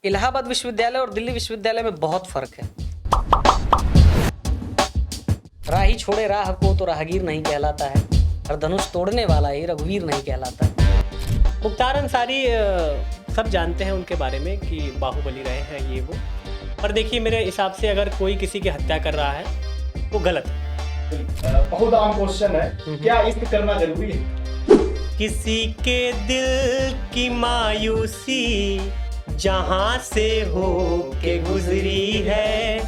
इलाहाबाद विश्वविद्यालय और दिल्ली विश्वविद्यालय में बहुत फर्क है। राही छोड़े राह को तो राहगीर नहीं कहलाता है, और धनुष तोड़ने वाला ही रघुवीर नहीं कहलाता है। मुख्तार अंसारी सब जानते हैं उनके बारे में कि बाहुबली रहे हैं ये वो, पर देखिए मेरे हिसाब से अगर कोई किसी की हत्या कर रहा है वो गलत है। बहुत आम क्वेश्चन है, क्या इश्क करना जरूरी है? किसी के दिल की मायूसी जहां से हो के गुजरी है,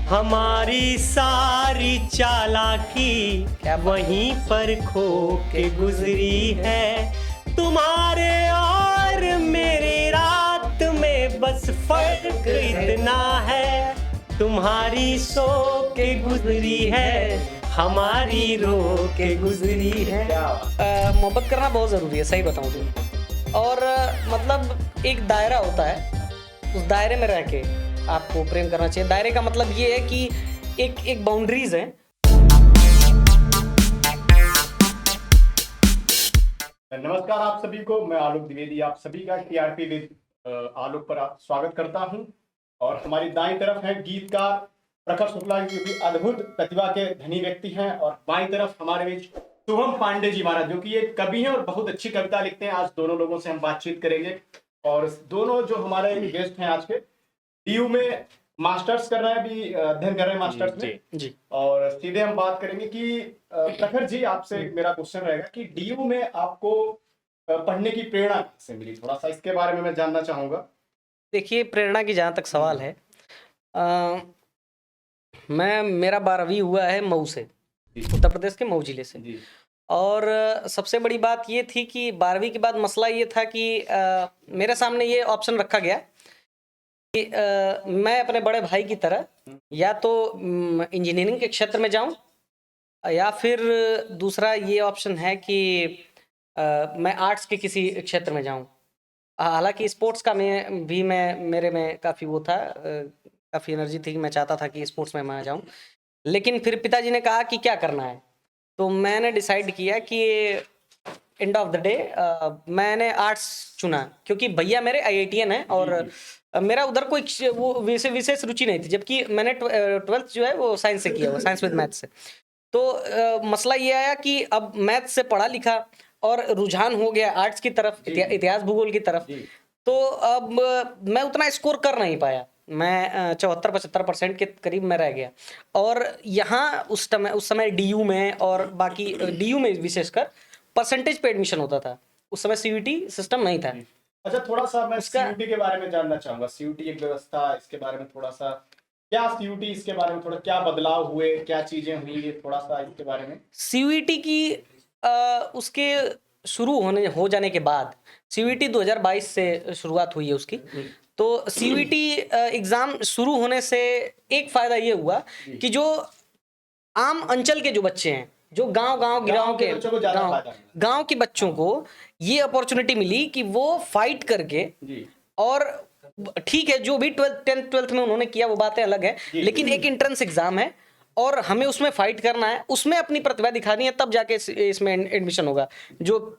हमारी सारी चालाकी वहीं पर खो के गुजरी है। तुम्हारे और मेरी रात में बस फर्क इतना है, तुम्हारी सो के गुजरी है, हमारी रो के गुजरी है। मोहब्बत करना बहुत ज़रूरी है, सही बताऊं तो। और मतलब एक दायरा होता है, उस दायरे में रह के आपको प्रेम करना चाहिए। दायरे का मतलब ये है कि एक बाउंड्रीज है। नमस्कार आप सभी को, मैं आलोक द्विवेदी आप सभी का टीआरपी विद आलोक पर स्वागत करता हूं। और हमारी दाईं तरफ है गीतकार प्रखर शुक्ला जी, जो कि अद्भुत प्रतिभा के धनी व्यक्ति हैं। और बाईं तरफ हमारे बीच शुभम पांडे जी महाराज, जो कि एक कवि हैं और बहुत अच्छी कविता लिखते हैं। आज दोनों लोगों से हम बातचीत करेंगे। और दोनों जो हमारे गेस्ट हैं आज के, डीयू में मास्टर्स कर रहे हैं, अभी अध्ययन कर रहे हैं मास्टर्स में जी। और सीधे हम बात करेंगे कि प्रखर जी, आपसे मेरा क्वेश्चन रहेगा कि डीयू में आपको पढ़ने की प्रेरणा कैसे मिली? थोड़ा सा इसके बारे में मैं जानना चाहूंगा। देखिए, प्रेरणा की जहाँ तक सवाल है, मेरा 12वीं हुआ है मऊ से, उत्तर प्रदेश के मऊ जिले से। और सबसे बड़ी बात ये थी कि 12वीं के बाद मसला ये था कि मेरे सामने ये ऑप्शन रखा गया कि मैं अपने बड़े भाई की तरह या तो इंजीनियरिंग के क्षेत्र में जाऊं, या फिर दूसरा ये ऑप्शन है कि मैं आर्ट्स के किसी क्षेत्र में जाऊं। हालांकि स्पोर्ट्स का मेरे में काफ़ी वो था, काफ़ी एनर्जी थी कि मैं चाहता था कि स्पोर्ट्स में मैं जाऊं। लेकिन फिर पिताजी ने कहा कि क्या करना है, तो मैंने डिसाइड किया कि एंड ऑफ द डे मैंने आर्ट्स चुना, क्योंकि भैया मेरे आईआईटीएन हैं और मेरा उधर कोई वो विशेष रुचि नहीं थी। जबकि मैंने 12th जो है वो साइंस से किया हुआ, साइंस विद मैथ्स से। तो मसला ये आया कि अब मैथ्स से पढ़ा लिखा और रुझान हो गया आर्ट्स की तरफ, इतिहास भूगोल की तरफ। तो अब मैं उतना स्कोर कर नहीं पाया, मैं 74-75% के करीब में रह गया। और यहाँ उस समय डीयू में और बाकी डीयू में विशेषकर परसेंटेज पे एडमिशन होता था। उस समय सीयूटी सिस्टम नहीं था। अच्छा, थोड़ा सा मैं सीयूटी के बारे में जानना चाहूंगा। सीयूटी एक व्यवस्था, इसके बारे में थोड़ा सा, क्या सीयूटी, इसके बारे में थोड़ा क्या बदलाव हुए, क्या चीजें हुई, थोड़ा सा इसके बारे में। सीयूटी की उसके शुरू हो जाने के बाद, सीयूटी 2022 से शुरुआत हुई है उसकी। तो सीयूटी एग्जाम शुरू होने से एक फायदा ये हुआ कि जो आम अंचल के जो बच्चे हैं, जो गांव के बच्चों को ये अपॉर्चुनिटी मिली कि वो फाइट करके, और ठीक है जो भी 12th में उन्होंने किया वो बातें अलग है, लेकिन एक एंट्रेंस एग्जाम है और हमें उसमें फाइट करना है, उसमें अपनी प्रतिभा दिखानी है, तब जाके इसमें एडमिशन होगा। जो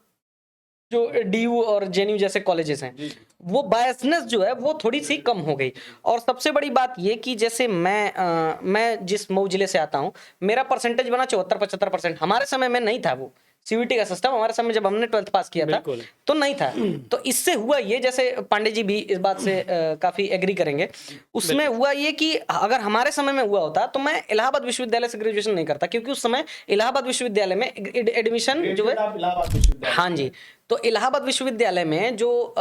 डीयू और जेएनयू जैसे कॉलेजेस हैं, वो बायसनेस जो है वो थोड़ी सी कम हो गई। और सबसे बड़ी बात ये कि जैसे मैं जिस मऊ जिले से आता हूँ, मेरा परसेंटेज बना 74-75%। हमारे समय में नहीं था वो सीयूटी का सिस्टम। हमारे समय जब हमने 12th पास किया था तो नहीं था। तो इससे हुआ ये, जैसे पांडे जी भी इस बात से काफी एग्री करेंगे, उसमें हुआ ये कि अगर हमारे समय में हुआ होता तो मैं इलाहाबाद विश्वविद्यालय से ग्रेजुएशन नहीं करता, क्योंकि उस समय इलाहाबाद विश्वविद्यालय में एडमिशन जो है, हाँ जी, तो इलाहाबाद विश्वविद्यालय में जो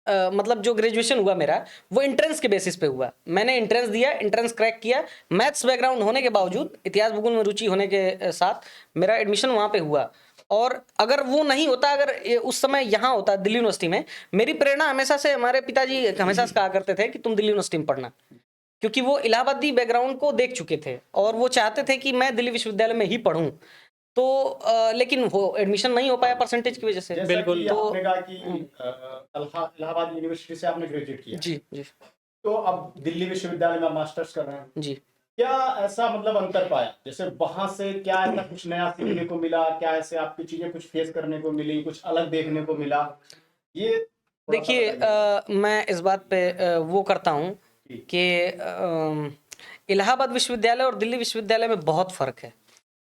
मतलब जो ग्रेजुएशन हुआ मेरा, वो एंट्रेंस के बेसिस पे हुआ। मैंने एंट्रेंस दिया, एंट्रेंस क्रैक किया, मैथ्स बैकग्राउंड होने के बावजूद, इतिहास भूगोल में रुचि होने के साथ मेरा एडमिशन वहाँ पे हुआ। और अगर वो नहीं होता, अगर उस समय यहाँ होता दिल्ली यूनिवर्सिटी में, मेरी प्रेरणा हमेशा से, हमारे पिताजी हमेशा से कहा करते थे कि तुम दिल्ली यूनिवर्सिटी में पढ़ना, क्योंकि वो इलाहाबादी बैकग्राउंड को देख चुके थे और वो चाहते थे कि मैं दिल्ली विश्वविद्यालय में ही पढ़ूं। तो लेकिन वो एडमिशन नहीं हो पाया परसेंटेज की वजह से। बिल्कुल। तो आपने कहा कि इलाहाबाद यूनिवर्सिटी से आपने ग्रेजुएट किया। जी। तो अब दिल्ली विश्वविद्यालय में मास्टर्स कर रहे हैं जी। क्या ऐसा मतलब अंतर पाया, जैसे वहां से क्या ऐसा कुछ नया सीखने को मिला, क्या ऐसे आपकी चीजें कुछ फेस करने को मिली, कुछ अलग देखने को मिला, ये देखिए मैं इस बात पे वो करता हूँ कि इलाहाबाद विश्वविद्यालय और दिल्ली विश्वविद्यालय में बहुत फर्क है।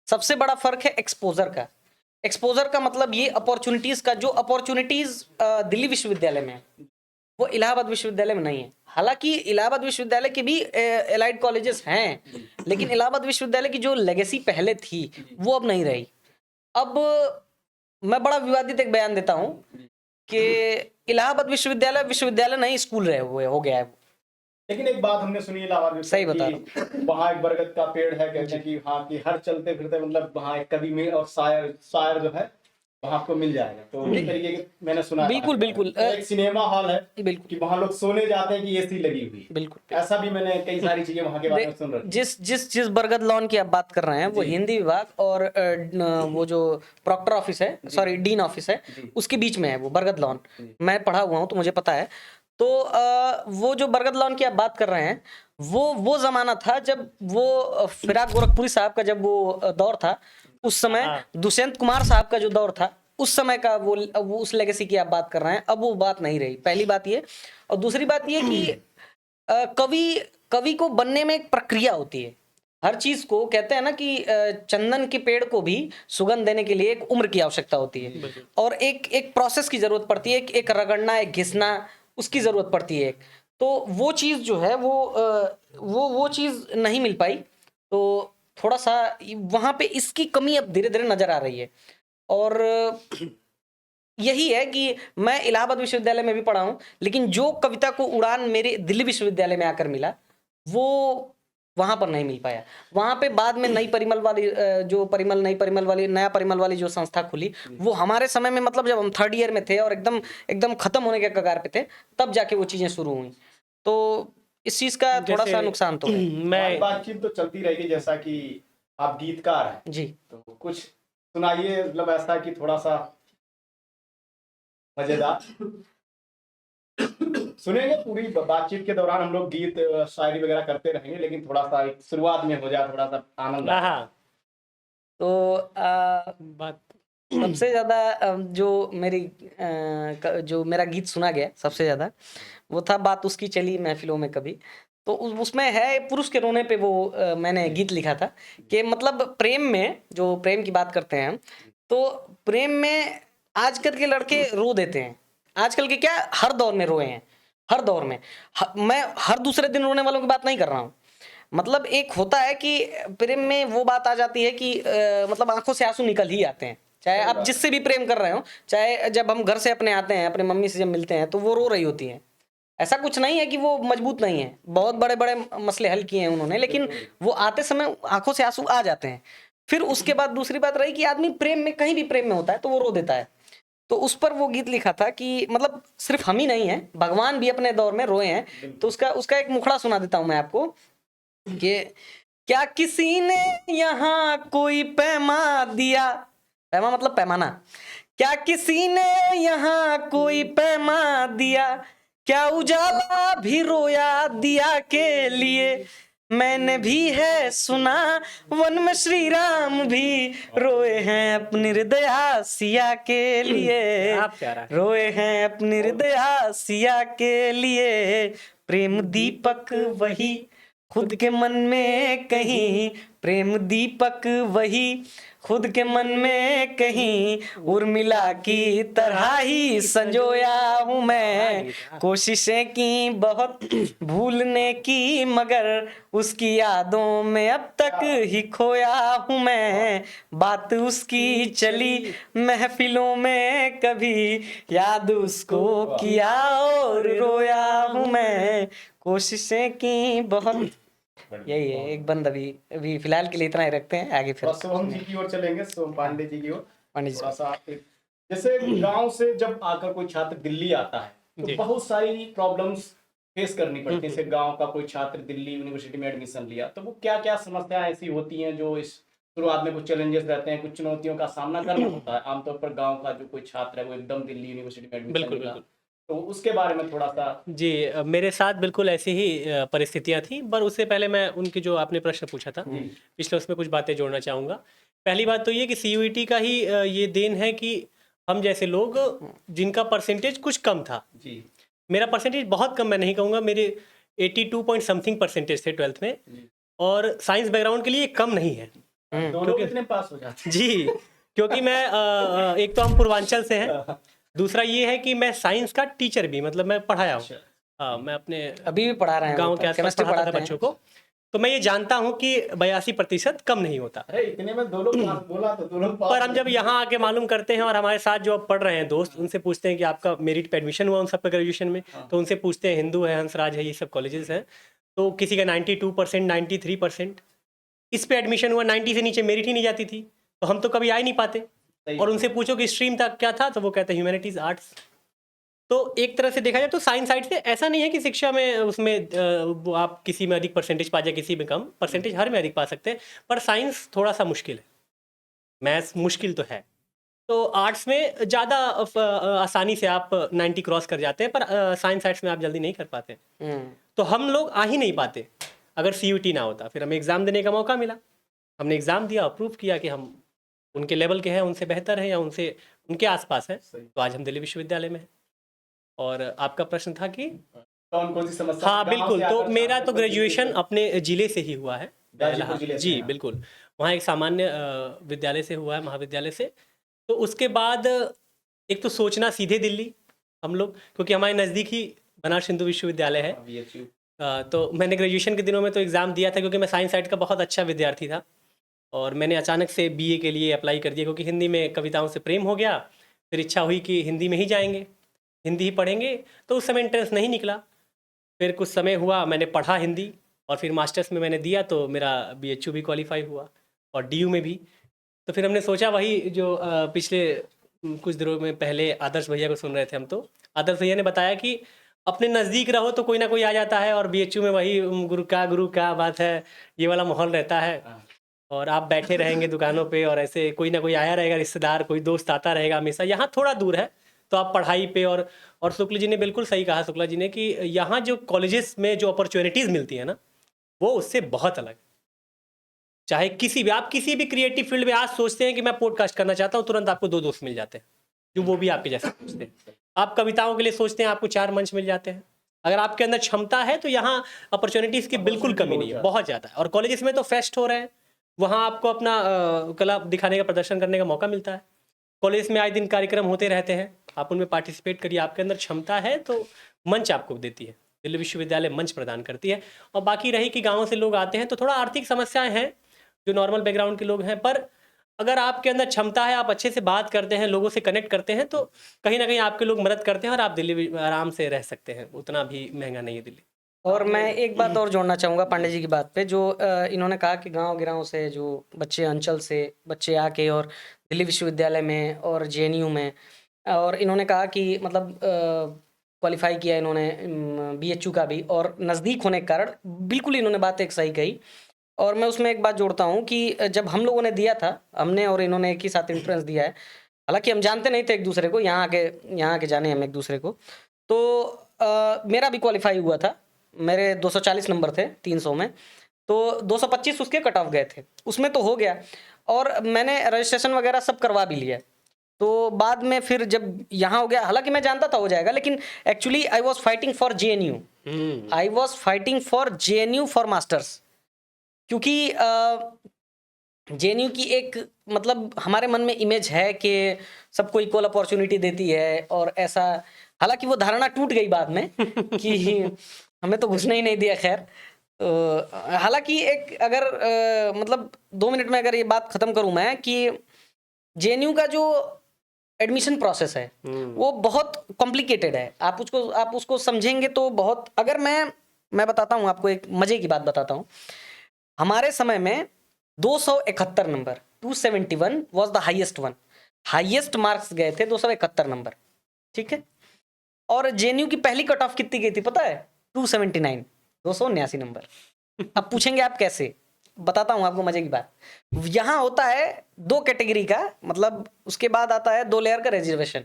सबसे बड़ा फर्क है एक्सपोजर का। एक्सपोजर का मतलब ये अपॉर्चुनिटीज का, जो अपॉर्चुनिटीज दिल्ली विश्वविद्यालय में है वो इलाहाबाद विश्वविद्यालय में नहीं है। हालांकि इलाहाबाद विश्वविद्यालय के भी एलाइड कॉलेजेस हैं, लेकिन इलाहाबाद विश्वविद्यालय की जो लेगेसी पहले थी वो अब नहीं रही। अब मैं बड़ा विवादित एक बयान देता हूँ कि इलाहाबाद विश्वविद्यालय विश्वविद्यालय नहीं, स्कूल रहे हुए हो गया है। लेकिन एक बात हमने सुनी इलाहाबाद में, सही बता वहाँ एक बरगद का पेड़ है, कहते हैं कि हाँ कि हर चलते फिरते मतलब वहाँ एक कवि में और शायर जो है वहाँ आपको मिल जाएगा। तो इस तरीके के मैंने सुना। बिल्कुल बिल्कुल। एक सिनेमा हॉल है बिल्कुल कि वहाँ लोग सोने जाते हैं कि एसी लगी हुई। बिल्कुल। ऐसा भी मैंने कई सारी चीजें वहाँ के बारे में सुन रही। जिस बरगद लॉन की आप बात कर रहे हैं वो हिंदी विभाग और वो जो प्रॉक्टर ऑफिस है, सॉरी डीन ऑफिस है, उसके बीच में है वो बरगद लॉन। मैं पढ़ा हुआ हूँ तो मुझे पता है। तो वो जो बरगद लॉन की आप बात कर रहे हैं वो जमाना था जब वो फिराक गोरखपुरी साहब का जब वो दौर था, उस समय दुष्यंत कुमार साहब का जो दौर था उस समय का वो उस लेगेसी की आप बात कर रहे हैं। अब वो बात नहीं रही, पहली बात ये। और दूसरी बात ये कि कवि को बनने में एक प्रक्रिया होती है। हर चीज को कहते हैं ना कि चंदन के पेड़ को भी सुगंध देने के लिए एक उम्र की आवश्यकता होती है और एक प्रोसेस की जरूरत पड़ती है, एक रगड़ना, एक घिसना, उसकी जरूरत पड़ती है। तो वो चीज जो है वो चीज नहीं मिल पाई। तो थोड़ा सा वहां पे इसकी कमी अब धीरे धीरे नजर आ रही है। और यही है कि मैं इलाहाबाद विश्वविद्यालय में भी पढ़ा हूं, लेकिन जो कविता को उड़ान मेरे दिल्ली विश्वविद्यालय में आकर मिला वो वहां पर नहीं मिल पाया। वहां पे बाद में नई परिमल वाली नया परिमल वाली जो संस्था खुली, वो हमारे समय में मतलब जब हम थर्ड ईयर में थे और एकदम खत्म होने के कगार पे थे, तब जाके वो चीजें शुरू हुई। तो इस चीज का थोड़ा सा नुकसान तो है। मैं बातचीत तो चलती रहेगी, जैसा कि आप गीतकार हैं जी, तो कुछ सुनाइए, मतलब ऐसा कि थोड़ा सा मजेदार। सुनेंगे पूरी बातचीत के दौरान, हम लोग गीत शायरी वगैरह करते रहेंगे, लेकिन थोड़ा सा एक शुरुआत में हो जाए, थोड़ा सा आनंद आए। हाँ तो बात सबसे ज्यादा जो मेरा गीत सुना गया सबसे ज्यादा वो था बात उसकी चली महफिलों में कभी। तो उसमें है पुरुष के रोने पे वो मैंने गीत लिखा था कि मतलब प्रेम में, जो प्रेम की बात करते हैं हम, तो प्रेम में आजकल के लड़के रो देते हैं। आजकल के क्या, हर दौर में रोए हैं, हर दौर में। मैं हर दूसरे दिन रोने वालों की बात नहीं कर रहा हूँ। मतलब एक होता है कि प्रेम में वो बात आ जाती है कि मतलब आंखों से आंसू निकल ही आते हैं, चाहे आप जिससे भी प्रेम कर रहे हो। चाहे जब हम घर से अपने आते हैं, अपने मम्मी से जब मिलते हैं तो वो रो रही होती हैं। ऐसा कुछ नहीं है कि वो मजबूत नहीं है, बहुत बड़े बड़े मसले हल किए हैं उन्होंने, लेकिन वो आते समय आंखों से आंसू आ जाते हैं। फिर उसके बाद दूसरी बात रही कि आदमी प्रेम में, कहीं भी प्रेम में होता है तो वो रो देता है। तो उस पर वो गीत लिखा था कि मतलब सिर्फ हम ही नहीं है, भगवान भी अपने दौर में रोए हैं। तो उसका एक मुखड़ा सुना देता हूं मैं आपको कि क्या किसी ने यहाँ कोई पैमा दिया, पैमा मतलब पैमाना, क्या किसी ने यहाँ कोई पैमा दिया, क्या उजाला भी रोया दिया के लिए, मैंने भी है सुना वन में श्री राम भी रोए हैं अपनी हृदया सिया के लिए, रोए हैं अपनी हृदया सिया के लिए, प्रेम दीपक वही खुद के मन में कहीं, प्रेम दीपक वही खुद के मन में कहीं, उर्मिला की तरह ही संजोया हूँ मैं, कोशिशें की बहुत भूलने की मगर उसकी यादों में अब तक ही खोया हूँ मैं, बात उसकी चली महफिलों में कभी, याद उसको किया और रोया हूँ मैं, कोशिशें की बहुत। यही है एक बंद। अभी फिलहाल के लिए इतना ही रखते हैं, आगे फिर सोहम जी की ओर चलेंगे, सोहम पांडे जी की ओर। पांडे जी थोड़ा सा जैसे गांव से जब आकर कोई छात्र दिल्ली आता है तो बहुत सारी प्रॉब्लम्स फेस करनी पड़ती है। जैसे गांव का कोई छात्र दिल्ली यूनिवर्सिटी में एडमिशन लिया तो वो क्या क्या समस्याएं ऐसी होती हैं जो इस शुरुआत में कुछ चैलेंजेस रहते हैं, कुछ चुनौतियों का सामना करना होता है। आमतौर पर गाँव का जो कोई छात्र है वो एकदम दिल्ली यूनिवर्सिटी में एडमिशन लिया, तो उसके बारे में थोड़ा सा। जी, मेरे साथ बिल्कुल ऐसी ही परिस्थितियां थी, पर उससे पहले मैं उनकी जो आपने प्रश्न पूछा था पिछले, उसमें कुछ बातें जोड़ना चाहूँगा। पहली बात तो ये कि CUET का ही ये देन है कि हम जैसे लोग जिनका परसेंटेज कुछ कम था, जी मेरा परसेंटेज बहुत कम, मैं नहीं कहूँगा, मेरे 82 पॉइंट समथिंग परसेंटेज थे 12th में, और साइंस बैकग्राउंड के लिए कम नहीं है दो लोग कितने पास हो जाते जी। क्योंकि मैं एक तो हम पूर्वांचल से हैं, दूसरा ये है कि मैं साइंस का टीचर भी, मतलब मैं पढ़ाया हूँ। अच्छा। हाँ, मैं अपने अभी भी पढ़ा रहे हैं, गांव के आसपास केमिस्ट्री पढ़ाता था पढ़ाते हैं। बच्चों को, तो मैं ये जानता हूँ कि 82% कम नहीं होता। अरे इतने में दो लोग पास बोला तो दो लोग पास पर हम जब यहाँ आके मालूम करते हैं, और हमारे साथ जो अब पढ़ रहे हैं दोस्त, उनसे पूछते हैं कि आपका मेरिट पे एडमिशन हुआ उन सब का ग्रेजुएशन में, तो उनसे पूछते हैं, हिंदू है, हंसराज है, ये सब कॉलेजेस हैं, तो किसी का 92%, 93%, इस पे एडमिशन हुआ, 90 से नीचे मेरिट ही नहीं जाती थी, तो हम तो कभी आ ही नहीं पाते। सही और उनसे पूछो कि स्ट्रीम तक क्या था, तो वो कहते हैं ह्यूमैनिटीज, आर्ट्स। तो एक तरह से देखा जाए तो साइंस साइड से ऐसा नहीं है कि शिक्षा में उसमें वो आप किसी में अधिक परसेंटेज पा जाए, किसी में कम परसेंटेज, हर में अधिक पा सकते हैं, पर साइंस थोड़ा सा मुश्किल है, मैथ्स मुश्किल तो है। तो आर्ट्स में ज़्यादा आसानी से आप 90 क्रॉस कर जाते हैं, पर साइंस साइड्स में आप जल्दी नहीं कर पाते। तो हम लोग आ ही नहीं पाते। अगर CUT ना होता, फिर हमें एग्ज़ाम देने का मौका मिला, हमने एग्ज़ाम दिया, प्रूव किया कि हम उनके लेवल के हैं, उनसे बेहतर हैं, या उनसे उनके आसपास हैं, तो आज हम दिल्ली विश्वविद्यालय में हैं। और आपका प्रश्न था कि कौन सी समस्या हाँ गाँव बिल्कुल, से तो आकर मेरा तो छात्र ग्रेजुएशन अपने ज़िले से ही हुआ है, गाजीपुर जिले से जी हैं आप। बिल्कुल, वहाँ एक सामान्य विद्यालय से हुआ है, महाविद्यालय से। तो उसके बाद एक तो सोचना सीधे दिल्ली हम लोग, क्योंकि हमारे नज़दीक ही बनारस हिंदू विश्वविद्यालय है। VHU तो मैंने ग्रेजुएशन के दिनों में तो एग्ज़ाम दिया था, क्योंकि मैं साइंस साइड का बहुत अच्छा विद्यार्थी था, और मैंने अचानक से BA के लिए अप्लाई कर दिया, क्योंकि हिंदी में कविताओं से प्रेम हो गया, फिर इच्छा हुई कि हिंदी में ही जाएंगे, हिंदी ही पढ़ेंगे, तो उस समय एंट्रेंस नहीं निकला। फिर कुछ समय हुआ, मैंने पढ़ा हिंदी, और फिर मास्टर्स में मैंने दिया, तो मेरा BHU भी क्वालिफाई हुआ, और DU में भी। तो फिर हमने सोचा, वही जो पिछले कुछ दिनों में पहले आदर्श भैया को सुन रहे थे हम, तो आदर्श भैया ने बताया कि अपने नज़दीक रहो तो कोई ना कोई आ जाता है, और BHU में वही गुरु क्या बात है, ये वाला माहौल रहता है, और आप बैठे रहेंगे दुकानों पे, और ऐसे कोई ना कोई आया रहेगा, रिश्तेदार, कोई दोस्त आता रहेगा हमेशा। यहाँ थोड़ा दूर है, तो आप पढ़ाई पे, और शुक्ल जी ने बिल्कुल सही कहा, शुक्ला जी ने, कि यहाँ जो कॉलेजेस में जो अपॉर्चुनिटीज़ मिलती है ना, वो उससे बहुत अलग। चाहे आप किसी भी क्रिएटिव फील्ड में आज सोचते हैं कि मैं पॉडकास्ट करना चाहता हूँ, तुरंत आपको 2 दोस्त मिल जाते हैं जो वो भी आपके जैसे सोचते हैं। आप कविताओं के लिए सोचते हैं, आपको 4 मंच मिल जाते हैं। अगर आपके अंदर क्षमता है तो यहाँ अपॉर्चुनिटीज़ की बिल्कुल कमी नहीं है, बहुत ज़्यादा है। और कॉलेजेस में तो फेस्ट हो रहे हैं, वहाँ आपको अपना कला दिखाने का, प्रदर्शन करने का मौका मिलता है। कॉलेज में आए दिन कार्यक्रम होते रहते हैं, आप उनमें पार्टिसिपेट करिए, आपके अंदर क्षमता है तो मंच आपको देती है, दिल्ली विश्वविद्यालय मंच प्रदान करती है। और बाकी रही कि गाँव से लोग आते हैं तो थोड़ा आर्थिक समस्याएं हैं, जो नॉर्मल बैकग्राउंड के लोग हैं, पर अगर आपके अंदर क्षमता है, आप अच्छे से बात करते हैं, लोगों से कनेक्ट करते हैं, तो कहीं ना कहीं आपके लोग मदद करते हैं, और आप दिल्ली आराम से रह सकते हैं, उतना भी महंगा नहीं है दिल्ली। और मैं एक बात और जोड़ना चाहूँगा पांडे जी की बात पे, जो इन्होंने कहा कि गांव गिराव से जो बच्चे, अंचल से बच्चे आके और दिल्ली विश्वविद्यालय में और JNU में, और इन्होंने कहा कि मतलब क्वालिफाई किया इन्होंने BHU का भी, और नज़दीक होने के कारण बिल्कुल इन्होंने बात एक सही कही। और मैं उसमें एक बात जोड़ता हूँ कि जब हम लोगों ने दिया था, हमने और इन्होंने एक ही साथ एंट्रेंस दिया है, हालांकि हम जानते नहीं थे एक दूसरे को, यहाँ आके जाने हम एक दूसरे को। तो मेरा भी क्वालिफाई हुआ था, मेरे 240 नंबर थे 300 में, तो 225 उसके कट ऑफ गए थे, उसमें तो हो गया, और मैंने रजिस्ट्रेशन वगैरह सब करवा भी लिया। तो बाद में फिर जब यहाँ हो गया, हालांकि मैं जानता था हो जाएगा, लेकिन actually I was fighting for JNU for masters, क्योंकि JNU की एक मतलब हमारे मन में इमेज है कि सबको इक्वल अपॉर्चुनिटी देती है, और ऐसा, हालांकि वो धारणा टूट गई बाद में कि हमें तो घुसने ही नहीं दिया। खैर, हालांकि एक अगर मतलब 2 मिनट में अगर ये बात ख़त्म करूं मैं, कि JNU का जो एडमिशन प्रोसेस है वो बहुत कॉम्प्लिकेटेड है। आप उसको समझेंगे तो बहुत, अगर मैं बताता हूँ आपको, एक मज़े की बात बताता हूँ। हमारे समय में 271 number, 271 was the highest one, highest marks गए थे 271 नंबर, ठीक है। और JNU की पहली कट ऑफ कितनी गई थी पता है? 279, 279 नंबर। अब पूछेंगे आप कैसे, बताता हूँ आपको मजे की बात। यहाँ होता है 2 कैटेगरी का, मतलब उसके बाद आता है 2 लेयर का रिजर्वेशन।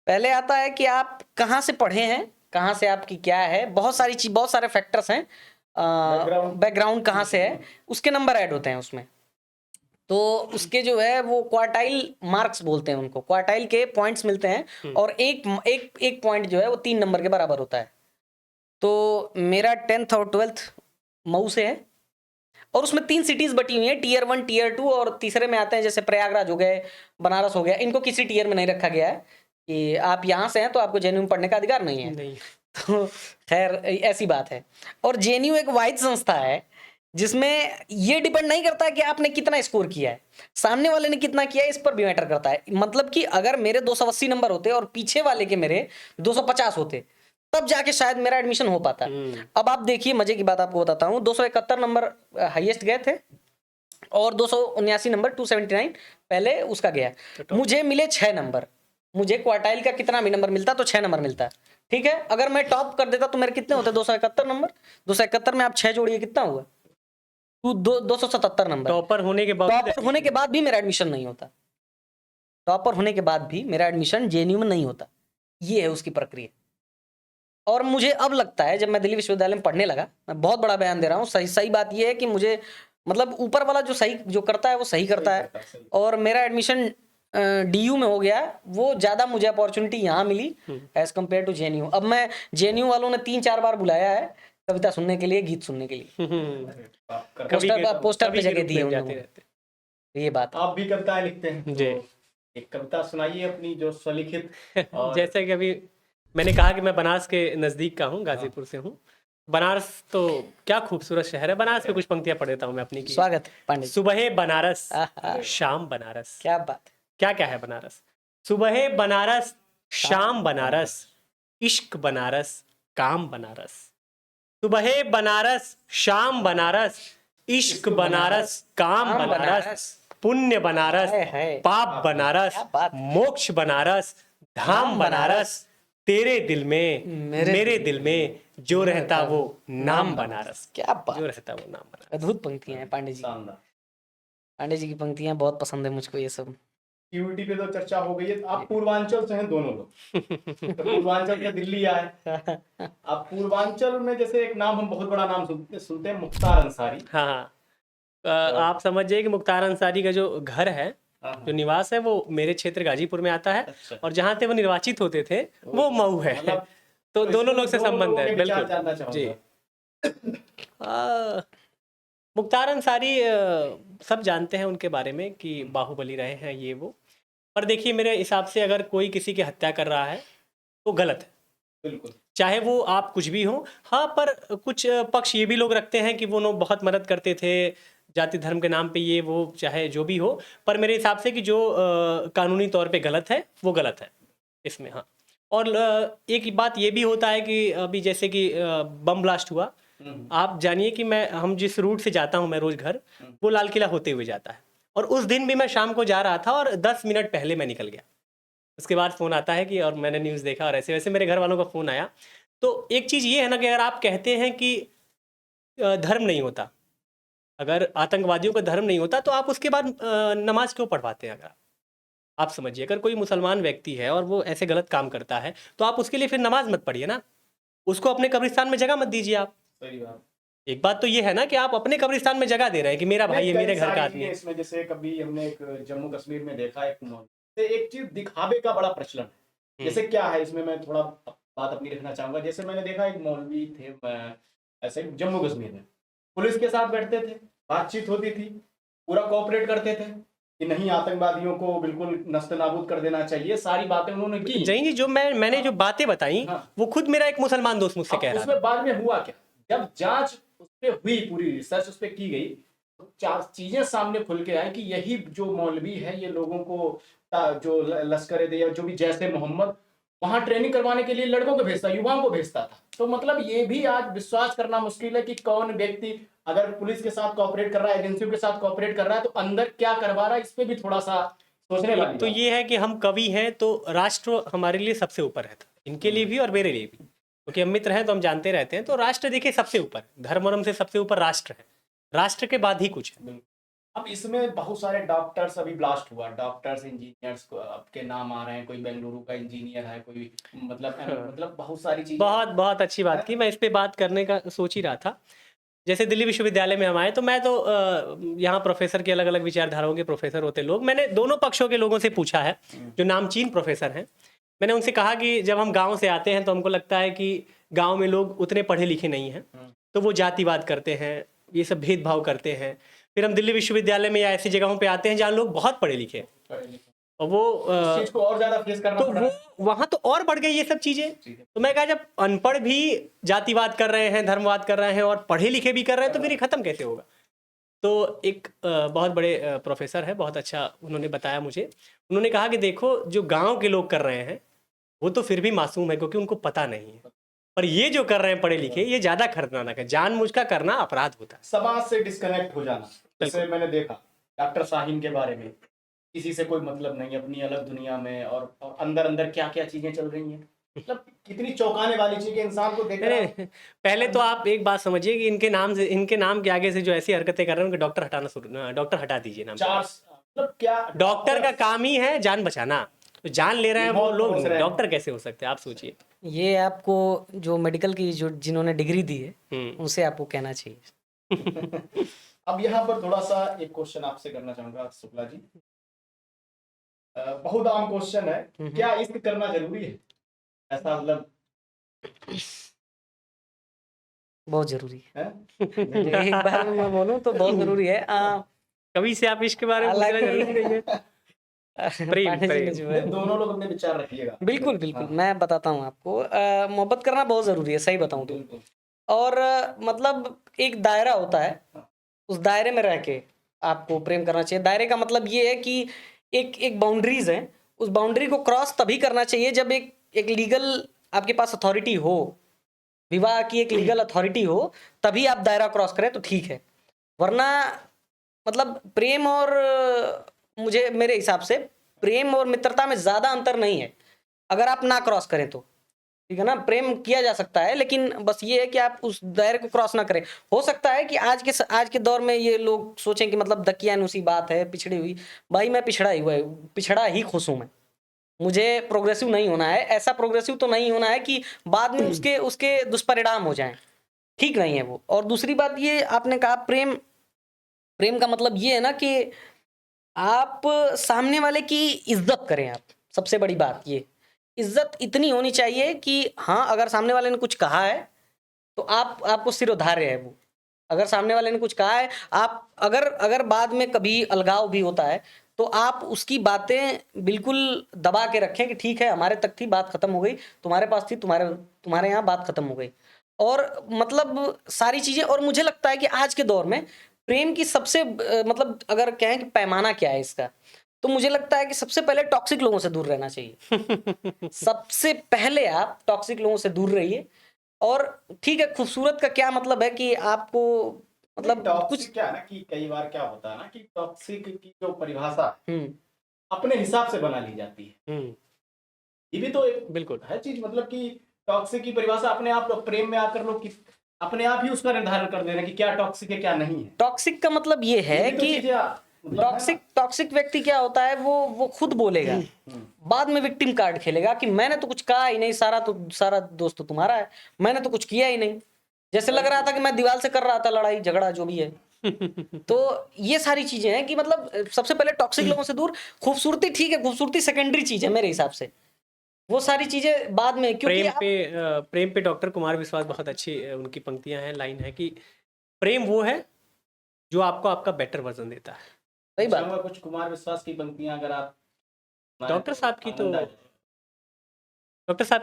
पहले आता है कि आप कहाँ से पढ़े हैं, कहाँ से आपकी क्या है, बहुत सारी चीज, बहुत सारे फैक्टर्स हैं, बैकग्राउंड कहाँ से है, उसके नंबर ऐड होते हैं उसमें। तो उसके जो है वो क्वार्टाइल मार्क्स बोलते हैं उनको, क्वार्टाइल के पॉइंट्स मिलते हैं और एक पॉइंट जो है वो 3 नंबर के बराबर होता है। तो मेरा 10th और 12th मऊ से है और उसमें 3 सिटीज बटी हुई हैं, टीयर 1, टीयर 2 और तीसरे में आते हैं जैसे प्रयागराज हो गए, बनारस हो गया। इनको किसी टीयर में नहीं रखा गया है कि आप यहाँ से हैं तो आपको जेएनयू में पढ़ने का अधिकार नहीं है। नहीं। तो खैर ऐसी बात है। और जेएनयू एक वाहिद संस्था है जिसमें ये डिपेंड नहीं करता कि आपने कितना स्कोर किया है, सामने वाले ने कितना किया है इस पर भी मैटर करता है। मतलब कि अगर मेरे 280 नंबर होते और पीछे वाले के मेरे 250 होते तब जाके शायद मेरा एडमिशन हो पाता। अब आप देखिए, मजे की बात आपको बताता हूँ, 271 नंबर हाईएस्ट गए थे और 279 नंबर 279 पहले उसका गया। मुझे मिले 6 नंबर। मुझे क्वार्टाइल का कितना भी नंबर मिलता तो 6 नंबर मिलता, ठीक है। अगर मैं टॉप कर देता तो मेरे कितने होते? 271 नंबर। 271 में आप 6 जोड़िए, कितना हुआ? 277 नंबर। टॉपर होने के बाद टॉपर होने के बाद भी मेरा एडमिशन नहीं होता। टॉपर होने के बाद भी मेरा एडमिशन जेएनयू में नहीं होता। ये है उसकी प्रक्रिया। और मुझे अब लगता है, जब मैं दिल्ली विश्वविद्यालय में पढ़ने लगा, मैं बहुत बड़ा बयान दे रहा हूँ, सही बात ये है कि मुझे मतलब ऊपर वाला जो सही जो करता है वो सही करता है। और मेरा एडमिशन डीयू में हो गया, वो ज़्यादा मुझे अपॉर्चुनिटी यहाँ मिली एज कम्पेयर टू जेएनयू। अब मैं जेएनयू वालों ने 3-4 बार बुलाया है कविता सुनने के लिए, गीत सुनने के लिए, पोस्टर पे जगह दी है उन लोगों ने। ये बात आप भी कविताएं लिखते हैं जी। तो एक कविता सुनाइए अपनी जो स्वलिखित। और जैसे कि अभी मैंने कहा कि मैं बनारस के नज़दीक का हूँ, गाजीपुर से हूँ। बनारस तो क्या खूबसूरत शहर है। बनारस में कुछ पंक्तियां पढ़ देता हूँ मैं अपनी की। स्वागत है पांडे जी। सुबह बनारस, शाम बनारस। क्या बात है। क्या क्या है बनारस? सुबह बनारस, शाम बनारस, इश्क बनारस, काम बनारस। सुबह बनारस, शाम बनारस, इश्क बनारस, काम बनारस, पुण्य बनारस, पाप बनारस, मोक्ष बनारस, धाम बनारस, तेरे दिल में मेरे दिल में जो रहता वो नाम बनारस। क्या बात, जो रहता वो नाम बनारस। अद्भुत पंक्तियां हैं पांडे जी। पांडे जी की पंक्तियां बहुत पसंद है मुझको ये सब। यूटी पे तो चर्चा हो गई है। आप पूर्वांचल से हैं दोनों लोग, तो पूर्वांचल से दिल्ली आए। अब पूर्वांचल में जैसे एक नाम, हम बहुत बड़ा नाम सुनते हैं, मुख्तार अंसारी। हाँ, आप समझिए कि मुख्तार अंसारी का जो घर है, जो निवास है, वो मेरे क्षेत्र गाजीपुर में आता है। अच्छा। और जहाँ से वो निर्वाचित होते थे वो मऊ है। मतलब तो दोनों लोग से दोनों संबंध लोगों है। के विचार जानना बिल्कुल चाहूंगा। जी। मुख्तार अंसारी सब जानते हैं उनके बारे में कि बाहुबली रहे हैं ये वो। पर देखिए, मेरे हिसाब से अगर कोई किसी की हत्या कर रहा है तो गलत है, बिल्कुल, चाहे वो आप कुछ भी हो। हाँ, पर कुछ पक्ष ये भी लोग रखते हैं कि वो लोग बहुत मदद करते थे जाति धर्म के नाम पे, ये वो चाहे जो भी हो। पर मेरे हिसाब से कि जो कानूनी तौर पे गलत है वो गलत है इसमें। हाँ, और एक बात ये भी होता है कि अभी जैसे कि बम ब्लास्ट हुआ, आप जानिए कि हम जिस रूट से जाता हूँ मैं रोज घर, वो लाल किला होते हुए जाता है। और उस दिन भी मैं शाम को जा रहा था और 10 मिनट पहले मैं निकल गया। उसके बाद फ़ोन आता है कि, और मैंने न्यूज़ देखा और ऐसे वैसे मेरे घर वालों का फ़ोन आया। तो एक चीज़ ये है ना कि अगर आप कहते हैं कि धर्म नहीं होता, अगर आतंकवादियों का धर्म नहीं होता तो आप उसके बाद नमाज क्यों पढ़वाते हैं? अगर आप समझिए, अगर कोई मुसलमान व्यक्ति है और वो ऐसे गलत काम करता है तो आप उसके लिए फिर नमाज मत पढ़िए ना, उसको अपने कब्रिस्तान में जगह मत दीजिए आप। सही बात। एक बात तो ये है ना कि आप अपने कब्रिस्तान में जगह दे रहे हैं कि मेरा भाई है, मेरे घर का आदमी है। इसमें जैसे कभी हमने एक जम्मू कश्मीर में देखा, एक चीज दिखावे का बड़ा प्रचलन है। जैसे क्या है इसमें, मैं थोड़ा बात अपनी रखना चाहूंगा। जैसे मैंने देखा एक मौलवी थे ऐसे जम्मू कश्मीर में, पुलिस के साथ बैठते थे, बातचीत होती थी, पूरा कोऑपरेट करते थे कि नहीं आतंकवादियों को बिल्कुल नस्ते नाबूद कर देना चाहिए, सारी बातें उन्होंने की। जैन जी, जो मैंने जो बातें बताई, वो खुद मेरा एक मुसलमान दोस्त मुझसे कह रहा था। उसमें बाद में हुआ क्या, जब जांच उस पे हुई, पूरी रिसर्च उस पे की गई, तो 4 चीजें सामने खुल के आई कि यही जो मौलवी है ये लोगों को जो लश्कर या जो भी जैसे मोहम्मद वहां ट्रेनिंग करवाने के लिए लड़कों को भेजता, युवाओं को भेजता था। तो मतलब ये भी आज विश्वास करना मुश्किल है कि कौन व्यक्ति अगर पुलिस के साथ कोऑपरेट कर रहा है, एजेंसियों के साथ कोऑपरेट कर रहा है, तो अंदर क्या करवा रहा है, इस पे भी थोड़ा सा सोचने वाली तो ये है कि हम कवि हैं तो राष्ट्र हमारे लिए सबसे ऊपर है, इनके लिए भी और मेरे लिए भी, क्योंकि हम मित्र हैं तो हम जानते रहते हैं। तो राष्ट्र देखिए सबसे ऊपर, धर्म वर्म से सबसे ऊपर राष्ट्र है, राष्ट्र के बाद ही कुछ है। अब इसमें बहुत सारे डॉक्टर्स, अभी ब्लास्ट हुआ, डॉक्टर्स इंजीनियर्स के नाम आ रहे हैं, कोई बेंगलुरु का इंजीनियर है, कोई मतलब बहुत सारी चीजें। बहुत अच्छी बात की, मैं इस पे बात करने का सोच ही रहा था। जैसे दिल्ली विश्वविद्यालय में हम आए तो मैं तो यहाँ प्रोफेसर के अलग अलग विचारधाराओं के प्रोफेसर होते लोग, मैंने दोनों पक्षों के लोगों से पूछा है जो नामचीन प्रोफेसर हैं। मैंने उनसे कहा कि जब हम गांव से आते हैं तो हमको लगता है कि गांव में लोग उतने पढ़े लिखे नहीं हैं, तो वो जातिवाद करते हैं, ये सब भेदभाव करते हैं। फिर हम दिल्ली विश्वविद्यालय में या ऐसी जगहों पे आते हैं जहाँ लोग बहुत पढ़े लिखे हैं और वो इस चीज को और ज्यादा फेस करना तो पड़ा वो है। वहां तो और बढ़ गई ये सब चीजें। तो मैं कहा जब अनपढ़ भी जातिवाद कर रहे हैं, धर्मवाद कर रहे हैं और पढ़े लिखे भी कर रहे हैं तो फिर ये खत्म कैसे होगा। तो एक बहुत बड़े प्रोफेसर है, बहुत अच्छा उन्होंने बताया मुझे। उन्होंने कहा कि देखो जो गांव के लोग कर रहे हैं वो तो फिर भी मासूम है क्योंकि उनको पता नहीं है, पर ये जो कर रहे हैं पढ़े लिखे ये ज्यादा खतरनाक है, जानबूझ का करना अपराध होता है। समाज से डिस्कनेक्ट हो जाना, जैसे मैंने देखा डॉक्टर शाहीन के बारे में, किसी से कोई मतलब नहीं, अपनी अलग दुनिया में, और अंदर अंदर क्या क्या चीजें चल रही हैं, मतलब कितनी चौंकाने वाली चीज है इंसान को देख अरे पहले तो आप एक बात समझिए कि इनके नाम के आगे से जो ऐसी हरकतें कर रहे हैं उनके डॉक्टर हटा दीजिए नाम। चार मतलब क्या डॉक्टर का काम ही है जान बचाना, तो जान ले रहे हैं वो लोग, डॉक्टर कैसे हो सकते हैं आप सोचिए। ये आपको जो मेडिकल की जो जिन्होंने डिग्री दी है उनसे आपको कहना चाहिए। अब यहाँ पर थोड़ा सा एक क्वेश्चन आपसे करना चाहूंगा शुक्ला जी, बहुत आम क्वेश्चन है, क्या इश्क करना जरूरी है? ऐसा मतलब बहुत जरूरी है? एक बार मैं बोलूं तो बहुत जरूरी है। कभी से आप इश्क के बारे में पूछना जरूरी नहीं है। प्रेम जो है दोनों लोग अपने विचार रखिएगा। बिल्कुल बिल्कुल मैं बताता हूँ आपको। मोहब्बत करना बहुत जरूरी है, सही बताऊं तो। बिल्कुल। और मतलब एक दायरा होता है, उस दायरे में रह के आपको प्रेम करना चाहिए। दायरे का मतलब ये है कि एक बाउंड्रीज है, उस बाउंड्री को क्रॉस तभी करना चाहिए जब एक लीगल आपके पास अथॉरिटी हो, विवाह की एक लीगल अथॉरिटी हो, तभी आप दायरा क्रॉस करें तो ठीक है। वरना मतलब प्रेम और मुझे मेरे हिसाब से प्रेम और मित्रता में ज्यादा अंतर नहीं है अगर आप ना क्रॉस करें तो, ठीक है ना। प्रेम किया जा सकता है लेकिन बस ये है कि आप उस दायरे को क्रॉस ना करें। हो सकता है कि आज के दौर में ये लोग सोचें कि मतलब दकियानुसी बात है, पिछड़ी हुई। भाई मैं पिछड़ा ही खुश हूं मैं, मुझे प्रोग्रेसिव नहीं होना है। ऐसा प्रोग्रेसिव तो नहीं होना है कि बाद में उसके उसके दुष्परिणाम हो जाएं, ठीक नहीं है वो। और दूसरी बात ये आपने कहा प्रेम का मतलब ये है ना कि आप सामने वाले की इज्जत करें। आप सबसे बड़ी बात ये इज्जत इतनी होनी चाहिए कि हाँ अगर सामने वाले ने कुछ कहा है तो आपको सिरोधार्य है वो। अगर सामने वाले ने कुछ कहा है, आप अगर बाद में कभी अलगाव भी होता है तो आप उसकी बातें बिल्कुल दबा के रखें कि ठीक है हमारे तक थी, बात खत्म हो गई, तुम्हारे पास थी, तुम्हारे यहाँ बात खत्म हो गई। और मतलब सारी चीजें। और मुझे लगता है कि आज के दौर में प्रेम की सबसे मतलब अगर कहें कि पैमाना क्या है इसका, तो मुझे लगता है कि सबसे पहले टॉक्सिक लोगों से दूर रहना चाहिए। सबसे पहले आप टॉक्सिक लोगों से दूर रहिए। और ठीक है, खूबसूरत का क्या मतलब है कि आपको मतलब कुछ क्या है ना कि कई बार क्या होता है ना कि टॉक्सिक की जो परिभाषा अपने हिसाब से बना ली जाती है। ये भी तो एक बिल्कुल है चीज, मतलब कि टॉक्सिक की परिभाषा अपने आप लोग प्रेम में आकर लोग अपने आप ही उसका निर्धारण कर दे रहे हैं कि क्या टॉक्सिक है क्या नहीं है। टॉक्सिक का मतलब ये है कि टॉक्सिक व्यक्ति क्या होता है, वो खुद बोलेगा, बाद में विक्टिम कार्ड खेलेगा कि मैंने तो कुछ कहा ही नहीं, सारा दोस्त तो तुम्हारा है, मैंने तो कुछ किया ही नहीं। जैसे लग रहा था कि मैं दीवार से कर रहा था लड़ाई झगड़ा जो भी है। तो ये सारी चीजें हैं कि मतलब सबसे पहले टॉक्सिक लोगों से दूर। खूबसूरती ठीक है, खूबसूरती सेकेंडरी चीज है मेरे हिसाब से, वो सारी चीजें बाद में। क्योंकि प्रेम पे डॉक्टर कुमार विश्वास बहुत अच्छी उनकी पंक्तियां हैं, लाइन है कि प्रेम वो है जो आपको आपका बेटर वर्जन देता है। सही बात। कुछ कुमार विश्वास की पंक्तियां अगर आप डॉक्टर साहब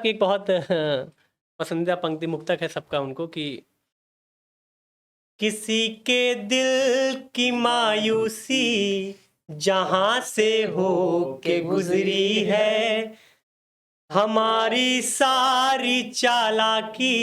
की एक बहुत पसंदीदा पंक्ति मुक्तक है सबका उनको कि किसी के दिल की मायूसी जहां से हो के गुजरी है, हमारी सारी चालाकी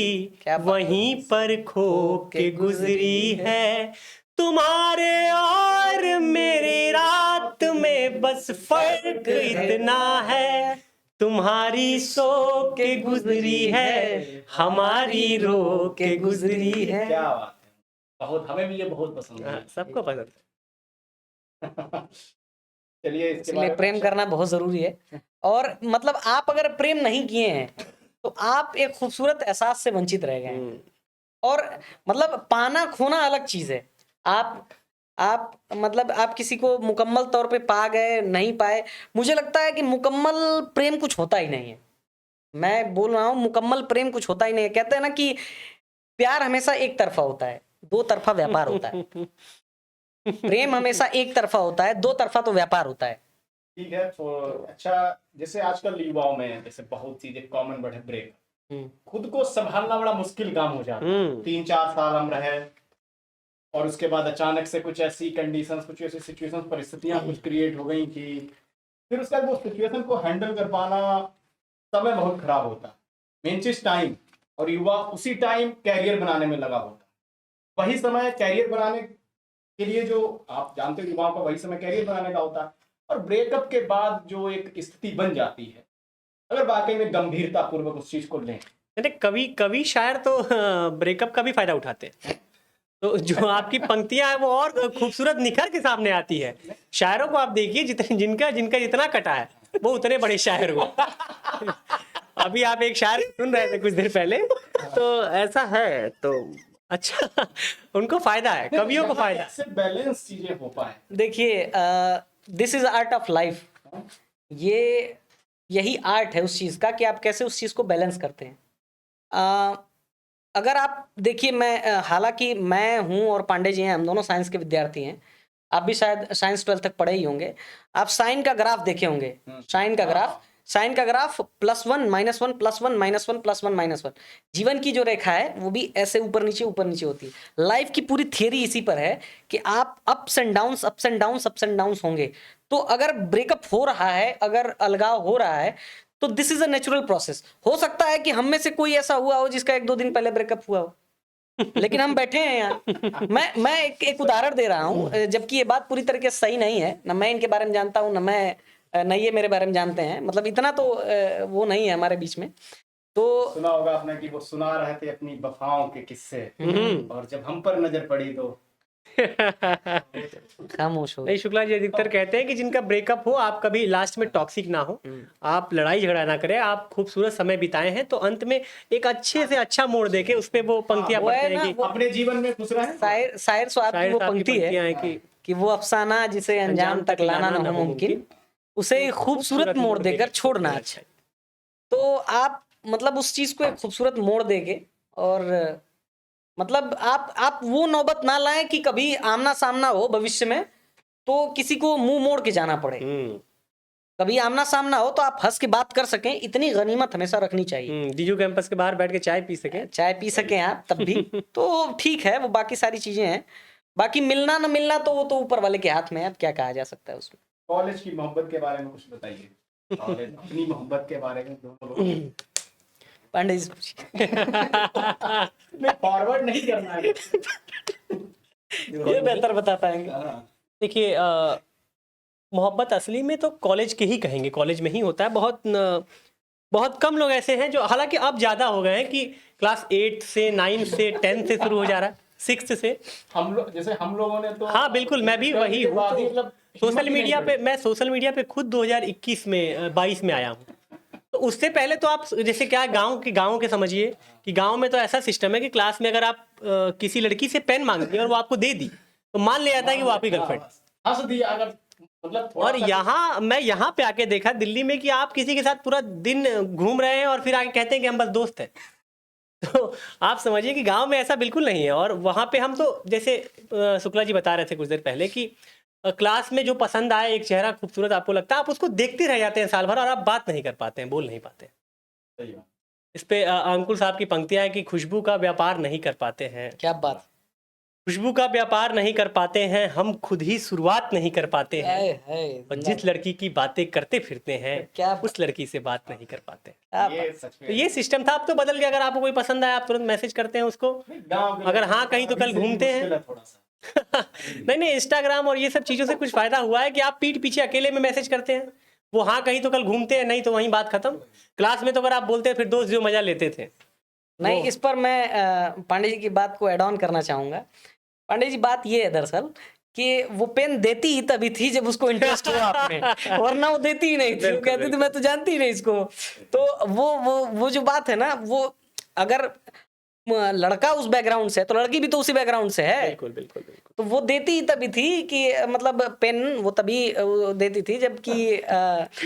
वहीं पर खो के गुजरी है, तुम्हारे और मेरे रात में बस फर्क इतना है, तुम्हारी सो के गुजरी है, हमारी रो के गुजरी है। क्या बात है, बहुत, हमें भी ये बहुत पसंद है। सबको पसंद है। चलिए इसलिए प्रेम करना बहुत जरूरी है। और मतलब आप अगर प्रेम नहीं किए हैं तो आप एक खूबसूरत एहसास से वंचित रह गए हैं। और मतलब पाना खोना अलग चीज है। आप मतलब आप किसी को मुकम्मल तौर पे पा गए, नहीं पाए, मुझे लगता है कि मुकम्मल प्रेम कुछ होता ही नहीं है। मैं बोल रहा हूँ मुकम्मल प्रेम कुछ होता ही नहीं है। कहते हैं ना कि प्यार हमेशा एक तरफा होता है, दो तरफा व्यापार होता है। प्रेम हमेशा एक तरफा होता है, दो तरफा तो व्यापार होता है। ठीक है। तो अच्छा, जैसे आजकल युवाओं में जैसे बहुत चीजें कॉमन बढ़े, ब्रेक, खुद को संभालना बड़ा मुश्किल काम हो जाता है। 3-4 साल हम रहे और उसके बाद अचानक से कुछ ऐसी कंडीशंस, कुछ ऐसी सिचुएशंस, परिस्थितियां कुछ क्रिएट हो गई कि फिर उसका वो सिचुएशन को हैंडल कर पाना, समय बहुत खराब होता है। मेन चीज टाइम, और युवा उसी टाइम कैरियर बनाने में लगा होता है। वही समय कैरियर बनाने के लिए, जो आप जानते हो युवाओं का वही समय कैरियर बनाने का होता है। और ब्रेकअप के बाद जो एक स्थिति बन जाती है, अगर वाकई में गंभीरता पूर्वक उस चीज को लें, कवि कवि शायर तो ब्रेकअप का भी फायदा उठाते हैं। तो जो आपकी पंक्तियां हैं वो और खूबसूरत निखर के सामने आती है। शायरों को आप देखिए, जिनका जिनका जितना कटा है वो उतने बड़े शायर हुए। अभी आप एक शायर सुन रहे थे कुछ देर पहले, तो ऐसा है। तो अच्छा, उनको फायदा है, कवियों को फायदा है। इससे बैलेंस चीजें हो पाए। देखिए, this is art of life. ये यही आर्ट है उस चीज का कि आप कैसे उस चीज को बैलेंस करते हैं। अगर आप देखिए, मैं हालांकि मैं हूं और पांडे जी हैं, हम दोनों साइंस के विद्यार्थी हैं। आप भी शायद साइंस 12 तक पढ़े ही होंगे। आप साइन का ग्राफ देखे होंगे। साइन का ग्राफ +1 -1 +1 -1 +1 -1। जीवन की जो रेखा है वो भी ऐसे ऊपर नीचे होती है। लाइफ की पूरी थियरी इसी पर है कि आप अप्स एंड डाउन्स होंगे। तो अगर ब्रेकअप हो रहा है, अगर अलगाव हो रहा है, तो this is a natural process. हो सकता है कि हम में से कोई ऐसा हुआ हो जिसका 1-2 दिन पहले ब्रेकअप हुआ हो, लेकिन हम बैठे हैं यहाँ। मैं एक उदाहरण दे रहा हूँ, जबकि ये बात पूरी तरीके से सही नहीं है। ना मैं इनके बारे में जानता हूँ, ना ये मेरे बारे में जानते हैं। मतलब इतना तो वो नहीं है हमारे बीच में। तो सुना होगा आपने कि वो सुना रहे थे अपनी वफाओं के किस्से, और जब हम पर नजर पड़ी तो खामोश हो। नहीं, शुक्ला जी अधिकतर कहते हैं कि जिनका ब्रेकअप हो, आप कभी लास्ट में टॉक्सिक ना हो, आप लड़ाई झगड़ा ना करें, आप खूबसूरत समय बिताए हैं, तो अंत में एक अच्छे से अच्छा मोड़ देके उस पे वो पंक्तियां वो है पढ़ते हैं ना, कि अपने जीवन में खुश रहे। शायर स्वाद की वो साहब की पंक्ति पंक्तियां है हैं कि वो अफसाना जिसे अंजाम तक लाना न हो मुमकिन, उसे खूबसूरत मोड़ देकर छोड़ना अच्छा। तो आप मतलब उस चीज को एक खूबसूरत मोड़ देके, और मतलब आप वो नौबत ना लाएं कि कभी आमना सामना हो भविष्य में तो किसी को मुंह मोड़ के जाना पड़े। कभी आमना सामना हो तो आप हंस के बात कर सकें, इतनी गनीमत हमेशा रखनी चाहिए। डीजू कैंपस के बाहर बैठ के चाय पी सकें आप तब भी तो ठीक है। वो बाकी सारी चीजें हैं। बाकी मिलना न मिलना तो वो तो ऊपर वाले के हाथ में है। अब क्या कहा जा सकता है उसमें। कॉलेज की मोहब्बत के बारे में कुछ बताइए। कॉलेज अपनी मोहब्बत के बारे में दोनों लोग। पांडे जी पूछिए। नहीं, फॉरवर्ड नहीं करना है। ये बेहतर बता पाएंगे। देखिए, मोहब्बत असली में तो कॉलेज के ही कहेंगे, कॉलेज में ही होता है। बहुत कम लोग ऐसे हैं जो, हालांकि अब ज़्यादा हो गए हैं कि क्लास 8 से 9 से 10 से शुरू हो जा रहा है, 6 से। हम लोग जैसे हम लोगों ने तो, हाँ बिल्कुल, मैं भी वही हूँ। मतलब सोशल मीडिया पे खुद 2021 में 22 में आया हूँ। तो उससे पहले तो आप जैसे क्या गाँव के समझिए कि गाँव में तो ऐसा सिस्टम है कि क्लास में अगर आप किसी लड़की से पेन मांगती और वो आपको दे दी तो मान लिया जाता है कि वो आपकी गर्लफ्रेंड। हंस दिया अगर, मतलब और मैं यहाँ पे आके देखा दिल्ली में कि आप किसी के साथ पूरा दिन घूम रहे हैं और फिर आके कहते हैं कि हम बस दोस्त हैं। तो आप समझिए कि गांव में ऐसा बिल्कुल नहीं है। और वहाँ पे हम तो जैसे शुक्ला जी बता रहे थे कुछ देर पहले कि क्लास में जो पसंद आए, एक चेहरा खूबसूरत आपको लगता है, आप उसको देखते रह जाते हैं साल भर और आप बात नहीं कर पाते हैं, बोल नहीं पाते हैं। सही बात। इस पे अंकुर साहब की पंक्तियां हैं कि खुशबू का व्यापार नहीं कर पाते हैं। क्या बात। खुशबू का व्यापार नहीं कर पाते हैं हम, खुद ही शुरुआत नहीं कर पाते हैं, और जिस लड़की की बातें करते फिरते हैं क्या उस लड़की से बात नहीं कर पाते। ये सच में तो ये सिस्टम था। अब तो बदल गया। अगर आपको कोई पसंद आया आप तुरंत मैसेज करते हैं उसको। अगर हाँ कहीं तो कल घूमते हैं। थोड़ा सा नहीं, इंस्टाग्राम और ये सब चीज़ों से कुछ फायदा हुआ है कि आप पीठ पीछे अकेले में मैसेज करते हैं, वो हाँ कहीं तो कल घूमते हैं, नहीं तो वहीं बात खत्म। क्लास में तो अगर आप बोलते हैं फिर दोस्त जो मजा लेते थे। नहीं, इस पर मैं पांडे जी की बात को ऐड ऑन करना चाहूंगा। पांडे जी, बात ये है दरअसल कि वो पेन देती ही तभी थी जब उसको इंटरेस्ट हुआ आप में, वरना वो देती ही नहीं थी। वो कहती थी मैं तो जानती ही नहीं इसको। तो वो जो बात है ना, वो अगर लड़का उस बैकग्राउंड से है तो लड़की भी तो उसी बैकग्राउंड से है, बिल्कुल बिल्कुल बिल्कुल। तो वो देती ही तभी थी कि मतलब पेन वो तभी देती थी जबकि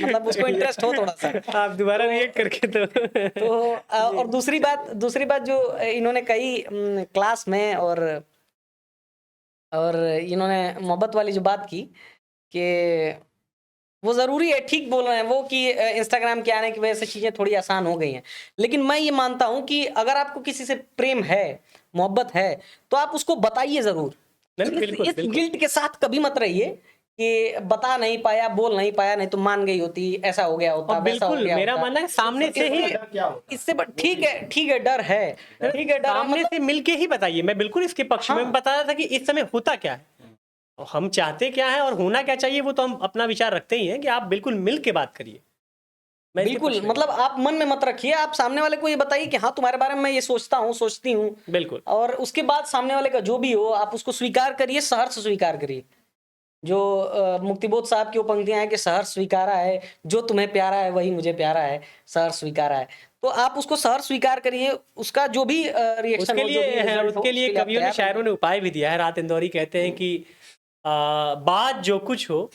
मतलब उसको इंटरेस्ट हो थोड़ा सा। आप दोबारा रिएक्ट करके तो और दूसरी बात जो इन्होंने कही क्लास में, और इन्होंने मोहब्बत वाली जो बात की कि वो ज़रूरी है, ठीक बोल रहे हैं वो कि इंस्टाग्राम के आने की वजह से चीज़ें थोड़ी आसान हो गई हैं, लेकिन मैं ये मानता हूँ कि अगर आपको किसी से प्रेम है, मोहब्बत है, तो आप उसको बताइए ज़रूर। नहीं, बिल्कुल, इस बिल्कुल। गिल्ट के साथ कभी मत रहिए कि बता नहीं पाया, बोल नहीं पाया, नहीं तो मान गई होती, ऐसा हो गया होता, और वैसा हो बिल्कुल गया मेरा होता। मानना है सामने से ही, डर क्या होता है? इससे ठीक है, डर है, ठीक है, डर है, सामने मतलब से मिलके ही बताइए। मैं बिल्कुल इसके पक्ष में हाँ। मैं बता रहा था कि इस समय होता क्या है और हम चाहते क्या है और होना क्या चाहिए, वो तो हम अपना विचार रखते ही हैं कि आप बिल्कुल मिल के बात करिए। मैं इसके बिल्कुल, पक्ष में मतलब आप मन में मत रखिए, आप सामने वाले को ये बताइए कि हाँ तुम्हारे बारे में मैं ये सोचता हूँ, सोचती हूँ, बिल्कुल और उसके बाद सामने वाले का जो भी हो आप उसको स्वीकार करिए, सहर्ष स्वीकार करिए। जो मुक्तिबोध साहब की वो पंक्तियां हैं कि सहर्ष स्वीकारा है, जो तुम्हें प्यारा है वही मुझे प्यारा है, सहर्ष स्वीकारा है। तो आप उसको सहर्ष स्वीकार करिए, उसका जो भी रिएक्शन उसके हो, जो भी लिए रिजल्ट हो, उसके लिए उसके लिए आप कवियों ने तैयार रहिए। शायरों ने उपाय भी दिया है। रात इंदौरी कहते हैं कि बात जो कुछ हो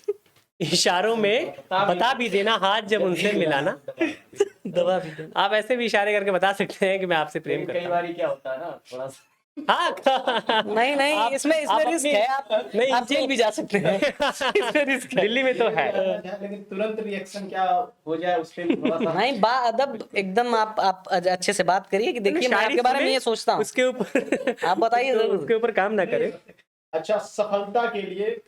इशारों में बता भी देना, हाथ जब उनसे मिलाना दवा भी देना। आप ऐसे भी इशारे करके बता सकते हैं कि मैं आपसे प्रेम कई करता हूँ। बार क्या होता है ना, थोड़ा सा हाँ नहीं आप- इसमें आप रिस्क अपनी- है, आप जेल भी जा सकते हैं। इसमें रिस्क है। दिल्ली में तो है। लेकिन तुरंत रिएक्शन क्या हो जाए उस पे थोड़ा सा नहीं, बाअदब एकदम आप अच्छे से बात करिए कि देखिए मैं शायरी आपके बारे में सुने, ये सोचता हूँ, उसके ऊपर आप बताइए तो जरूर। उसके ऊपर काम ना करें। अच्छा, सफलता के लिए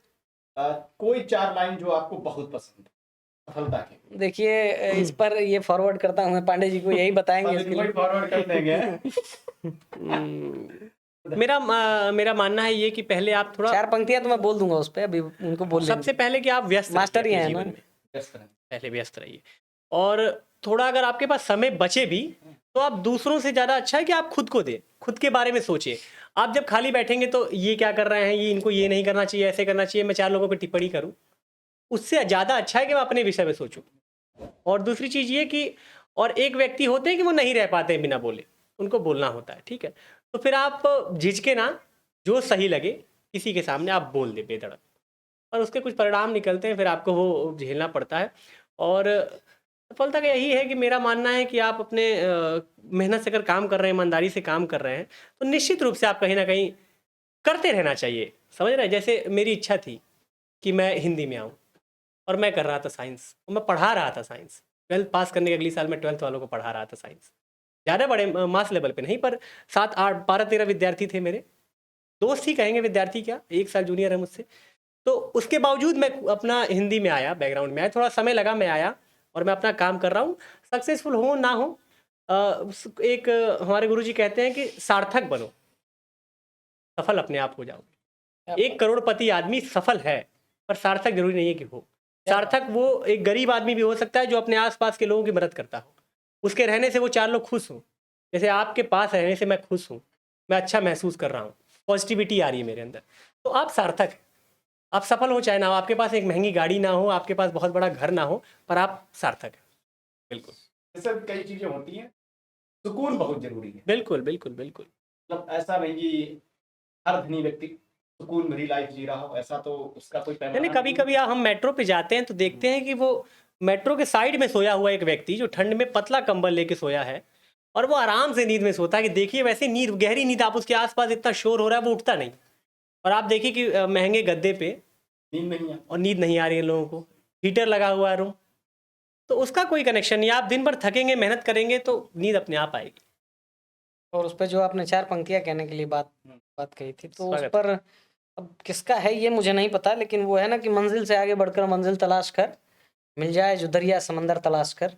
कोई 4 लाइन जो आपको बहुत पसंद है सफलता के लिए। देखिए इस पर ये फॉरवर्ड करता हूँ मैं पांडे जी को, यही बताएंगे इसके लिए। फॉरवर्ड कर देंगे। मेरा मानना है ये कि पहले आप थोड़ा 4 पंक्तियां तो मैं बोल दूंगा उस पे, अभी उनको बोल सबसे पहले कि आप व्यस्त मास्टर रहिए ही अपने हैं जीवन ना। में, यस सर। पहले व्यस्त रहिए। और थोड़ा अगर आपके पास समय बचे भी तो आप दूसरों से ज़्यादा अच्छा है कि आप खुद को दें, खुद के बारे में सोचिए। आप जब खाली बैठेंगे तो ये क्या कर रहे हैं, ये इनको ये नहीं करना चाहिए, ऐसे करना चाहिए, मैं 4 लोगों पर टिप्पणी करूँ, उससे ज़्यादा अच्छा है कि मैं अपने विषय में सोचूं। और दूसरी चीज़ ये कि और एक व्यक्ति होते हैं कि वो नहीं रह पाते हैं बिना बोले, उनको बोलना होता है, ठीक है। तो फिर आप झिझके ना, जो सही लगे किसी के सामने आप बोल दे बेधड़क, और उसके कुछ परिणाम निकलते हैं, फिर आपको वो झेलना पड़ता है। और सफलता का यही है कि मेरा मानना है कि आप अपने मेहनत से अगर काम कर रहे हैं, ईमानदारी से काम कर रहे हैं, तो निश्चित रूप से आप कहीं ना कहीं करते रहना चाहिए। समझ रहे हैं, जैसे मेरी इच्छा थी कि मैं हिंदी में आऊँ और मैं कर रहा था साइंस, और मैं पढ़ा रहा था साइंस। 12th पास करने के अगली साल मैं 12th वालों को पढ़ा रहा था साइंस, ज़्यादा बड़े मास लेवल पे नहीं, पर 7, 8, 12, 13 विद्यार्थी थे मेरे दोस्त ही कहेंगे, विद्यार्थी क्या, 1 साल जूनियर है मुझसे। तो उसके बावजूद मैं अपना हिंदी में आया, बैकग्राउंड में आया, थोड़ा समय लगा, मैं आया और मैं अपना काम कर रहा हूँ। सक्सेसफुल हो ना हो, एक हमारे गुरुजी कहते हैं कि सार्थक बनो, सफल अपने आप हो जाओगे। 1 करोड़पति आदमी सफल है, पर सार्थक जरूरी नहीं है कि हो। सार्थक वो एक गरीब आदमी भी हो सकता है जो अपने आसपास के लोगों की मदद करता हो, उसके रहने से वो 4 लोग खुश हों। जैसे आपके पास रहने से मैं खुश हूँ, मैं अच्छा महसूस कर रहा हूँ, पॉजिटिविटी आ रही है मेरे अंदर, तो आप सार्थक हैं। आप सफल हो चाहे ना हो, आपके पास एक महंगी गाड़ी ना हो, आपके पास बहुत बड़ा घर ना हो, पर आप सार्थक हैं। बिल्कुल जैसे कई चीजें होती हैं, सुकून बहुत जरूरी है। बिल्कुल बिल्कुल बिल्कुल। मतलब ऐसा नहीं कि हर धनी व्यक्ति सुकून भरी लाइफ जी रहा हो, ऐसा तो उसका कोई पैमाना नहीं, कभी कभी हम मेट्रो पे जाते हैं तो देखते हैं कि वो मेट्रो के साइड में सोया हुआ एक व्यक्ति जो ठंड में पतला कंबल लेके सोया है और वो आराम से नींद में सोता है। कि देखिए वैसे नींद, गहरी नींद, आप उसके आसपास इतना शोर हो रहा है वो उठता नहीं, और आप देखिए कि महंगे गद्दे पे नींद नहीं है। और नींद नहीं आ रही है लोगों को, हीटर लगा हुआ है रूम, तो उसका कोई कनेक्शन नहीं। आप दिन भर थकेंगे, मेहनत करेंगे तो नींद अपने आप आएगी। और उस पर जो आपने 4 पंक्तियां कहने के लिए बात कही थी, तो उस स्वागत। पर अब किसका है ये मुझे नहीं पता, लेकिन वो है ना कि मंजिल से आगे बढ़कर मंजिल तलाश कर, मिल जाए जो दरिया समंदर तलाश कर,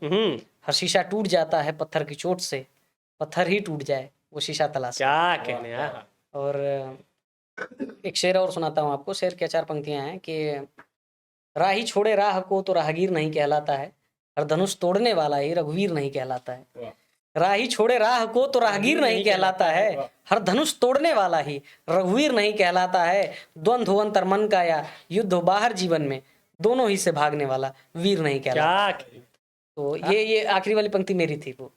हर शीशा टूट जाता है पत्थर की चोट से, पत्थर ही टूट जाए वो शीशा तलाश कर। क्या कहने हैं। और एक शेर और सुनाता हूँ आपको। शेर क्या 4 पंक्तियां हैं कि राही छोड़े राह को तो राहगीर नहीं कहलाता है, हर धनुष तोड़ने वाला ही रघुवीर नहीं कहलाता है। वाह। राही छोड़े राह को तो राहगीर नहीं कहलाता है, हर धनुष तोड़ने वाला ही रघुवीर नहीं कहलाता है। द्वंद्व हो अंतर मन का या युद्ध हो बाहर जीवन में, दोनों ही से भागने वाला वीर नहीं कहलाता। क्या तो ये आखिरी वाली पंक्ति मेरी थी, वो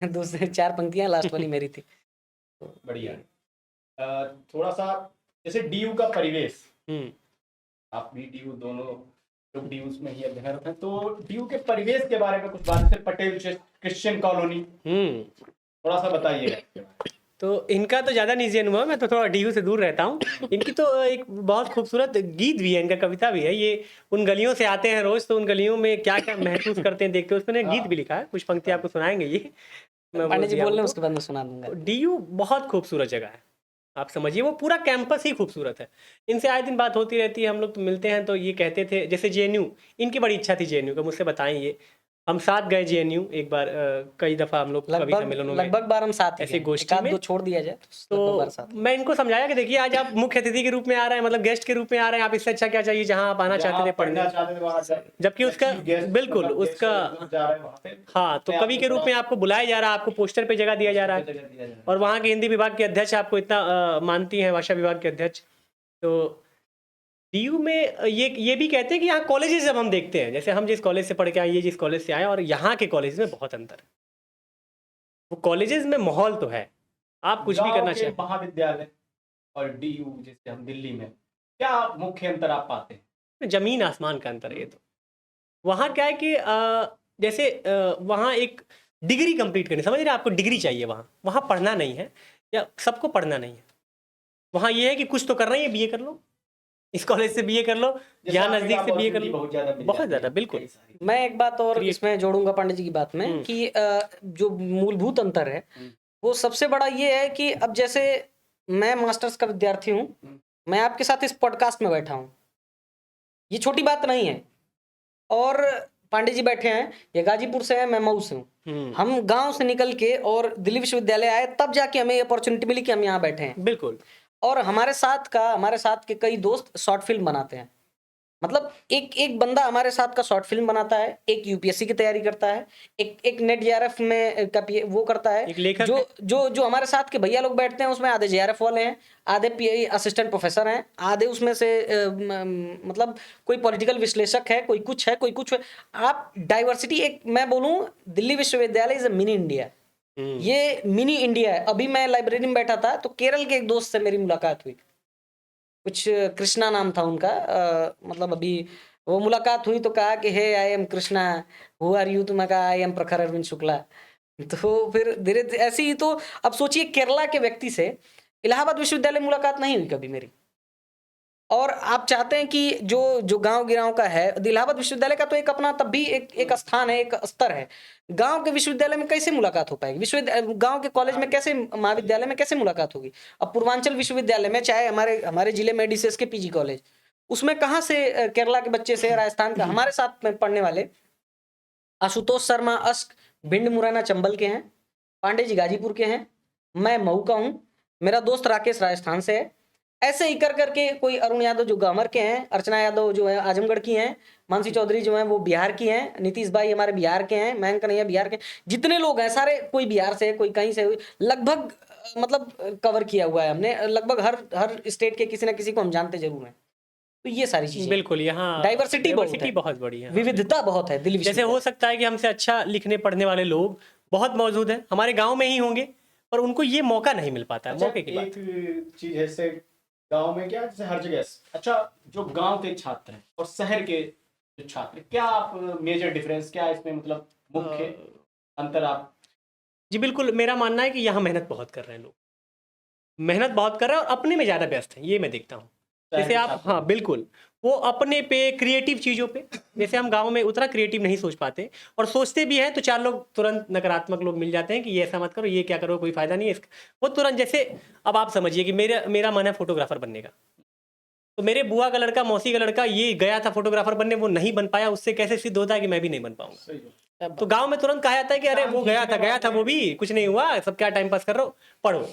दूसरे 4 पंक्तियां लास्ट वाली मेरी थी। बढ़िया। थोड़ा सा जैसे डीयू का परिवेश, हम्म आप भी डीयू दोनों लोग डीयू में ही अध्ययनरत हैं, तो डीयू के परिवेश के बारे में कुछ बात, जैसे पटेल क्रिश्चियन कॉलोनी, हम्म थोड़ा सा बताइएगा। तो इनका तो ज़्यादा निजी अनुभव है, मैं तो थोड़ा डीयू से दूर रहता हूँ। इनकी तो एक बहुत खूबसूरत गीत भी है, इनका कविता भी है। ये उन गलियों से आते हैं रोज, तो उन गलियों में क्या क्या महसूस करते हैं देखते हैं, उसमें गीत भी लिखा है, कुछ पंक्ति आपको सुनाएंगे ये। मैं बोल पांडे जी दिया बोल रहे हैं, हूँ उसके बाद मैं सुना दूंगा। तो डीयू बहुत खूबसूरत जगह है, आप समझिए वो पूरा कैंपस ही खूबसूरत है। इनसे आए दिन बात होती रहती है, हम लोग तो मिलते हैं, तो ये कहते थे जैसे जेएनयू, इनकी बड़ी इच्छा थी जेएनयू का, मुझसे बताएं ये। हम साथ गए जेएनयू एक बार, कई दफ़ा हम लोग कवि लगभग सम्मेलनों में, लगभग बार हम साथ ही ऐसे गए। गोष्ठी एक आध में। दो छोड़ दिया जाए तो लगभग बार साथ। तो मैं इनको समझाया कि देखिए आज आप मुख्य अतिथि के रूप में आ रहे हैं, मतलब गेस्ट के रूप में आ रहे हैं, आप इससे अच्छा क्या चाहिए जहाँ आप आना चाहते थे पढ़ने। जबकि उसका बिल्कुल उसका हाँ, तो कवि के रूप में आपको बुलाया जा रहा है, आपको पोस्टर पे जगह दिया जा रहा है, और वहाँ के हिंदी विभाग के अध्यक्ष आपको इतना मानती हैं, भाषा विभाग के अध्यक्ष। तो डीयू में ये भी कहते हैं कि यहाँ कॉलेजेस जब हम देखते हैं, जैसे हम जिस कॉलेज से पढ़ के आए, ये जिस कॉलेज से आए, और यहाँ के कॉलेज में बहुत अंतर है। वो कॉलेजेस में माहौल तो है, आप कुछ भी करना चाहिए। महाविद्यालय और डीयू जैसे हम दिल्ली में, क्या मुख्य अंतर आप पाते हैं? जमीन आसमान का अंतर है ये तो। वहाँ क्या है कि जैसे वहाँ एक डिग्री कंप्लीट करनी, समझ रहे हैं, आपको डिग्री चाहिए वहाँ। वहाँ पढ़ना नहीं है, या सबको पढ़ना नहीं है। वहाँ ये है कि कुछ तो करना ही है, बीए कर लो, इस कॉलेज से बीए कर लो, यहाँ नज़दीक से बीए कर लो, बहुत ज़्यादा। बिल्कुल। मैं एक बात और इसमें जोड़ूंगा पांडे जी की बात में कि जो मूलभूत अंतर है वो सबसे बड़ा ये है कि अब जैसे मैं मास्टर्स का विद्यार्थी हूँ, मैं आपके साथ इस पॉडकास्ट में बैठा हूँ, ये छोटी बात नहीं है। और पांडे जी बैठे हैं, ये गाजीपुर से हैं, मैं मऊ से हूँ। हम गांव से निकल के और दिल्ली विश्वविद्यालय आए, तब जाके हमें अपॉर्चुनिटी मिली कि हम यहाँ बैठे हैं। बिल्कुल। और हमारे साथ के कई दोस्त शॉर्ट फिल्म बनाते हैं। मतलब एक बंदा हमारे साथ का शॉर्ट फिल्म बनाता है, एक यूपीएससी की तैयारी करता है, एक नेट जेआरएफ में का वो करता है, एक लेखक जो जो जो हमारे साथ के भैया लोग बैठते हैं उसमें आधे जेआरएफ वाले हैं, आधे पीआई असिस्टेंट प्रोफेसर हैं, आधे उसमें से मतलब कोई पॉलिटिकल विश्लेषक है, कोई कुछ है, कोई कुछ है। आप डाइवर्सिटी, एक मैं बोलूं दिल्ली विश्वविद्यालय इज अ मिनी इंडिया। ये मिनी इंडिया है। अभी मैं लाइब्रेरी में बैठा था तो केरल के एक दोस्त से मेरी मुलाकात हुई, कुछ कृष्णा नाम था उनका, मतलब अभी वो मुलाकात हुई तो कहा कि hey I am Krishna, who are you, तो मैं कहा आई एम प्रखर अरविंद शुक्ला। तो फिर धीरे धीरे ऐसे ही, तो अब सोचिए केरला के व्यक्ति से इलाहाबाद विश्वविद्यालय मुलाकात नहीं हुई कभी मेरी। और आप चाहते हैं कि जो जो गांव गिराव का है, इलाहाबाद विश्वविद्यालय का तो एक अपना तब भी एक स्थान है, एक स्तर है। गांव के विश्वविद्यालय में कैसे मुलाकात हो पाएगी? विश्वविद्यालय गांव के कॉलेज में कैसे, महाविद्यालय में कैसे मुलाकात होगी? अब पूर्वांचल विश्वविद्यालय में, चाहे हमारे जिले में डीसीएस के पीजी कॉलेज, उसमें कहाँ से केरला के बच्चे से, राजस्थान का, हमारे साथ में पढ़ने वाले आशुतोष शर्मा अस्क भिंड मुरैना चंबल के हैं, पांडे जी गाजीपुर के हैं, मैं मऊ का हूँ, मेरा दोस्त राकेश राजस्थान से है। ऐसे ही कर करके कोई अरुण यादव जो गामर के हैं, अर्चना यादव जो है आजमगढ़ की हैं, मानसी चौधरी जो है वो बिहार की हैं, नीतीश भाई हमारे बिहार के हैं, मयंक कन्हैया बिहार के, जितने लोग हैं सारे, कोई बिहार से, कोई कहीं से, लगभग मतलब कवर किया हुआ है हमने, लगभग हर स्टेट के किसी ना किसी को हम जानते जरूर हैं। तो ये सारी चीजें, बिल्कुल, यहाँ डाइवर्सिटी बहुत बड़ी है, विविधता बहुत है दिल्ली जैसे हो सकता है कि हमसे अच्छा लिखने पढ़ने वाले लोग बहुत मौजूद हैं, हमारे गांव में ही होंगे, पर उनको ये मौका नहीं मिल पाता है। मौके की बात एक चीज है, जैसे गांव में क्या, जैसे हर जगह, अच्छा जो गांव के छात्र हैं और शहर के जो छात्र, क्या आप मेजर डिफरेंस क्या है इसमें, मतलब मुख्य अंतर आप? जी बिल्कुल, मेरा मानना है कि यहाँ मेहनत बहुत कर रहे हैं लोग, मेहनत बहुत कर रहे हैं और अपने में ज़्यादा व्यस्त हैं, ये मैं देखता हूँ। जैसे आप, हाँ बिल्कुल, वो अपने पे, क्रिएटिव चीज़ों पे, जैसे हम गांव में उतना क्रिएटिव नहीं सोच पाते, और सोचते भी हैं तो चार लोग तुरंत नकारात्मक लोग मिल जाते हैं कि ये ऐसा मत करो, ये क्या करो, कोई फ़ायदा नहीं है इसका, वो तुरंत। जैसे अब आप समझिए कि मेरा मन है फोटोग्राफर बनने का, तो मेरे बुआ का लड़का, मौसी का लड़का ये गया था फोटोग्राफर बनने, वो नहीं बन पाया, उससे कैसे सिद्ध होता है कि मैं भी नहीं बन पाऊंगा? तो गांव में तुरंत कहा जाता है कि अरे वो गया था वो भी कुछ नहीं हुआ, सब क्या टाइम पास कर रहे हो, पढ़ो।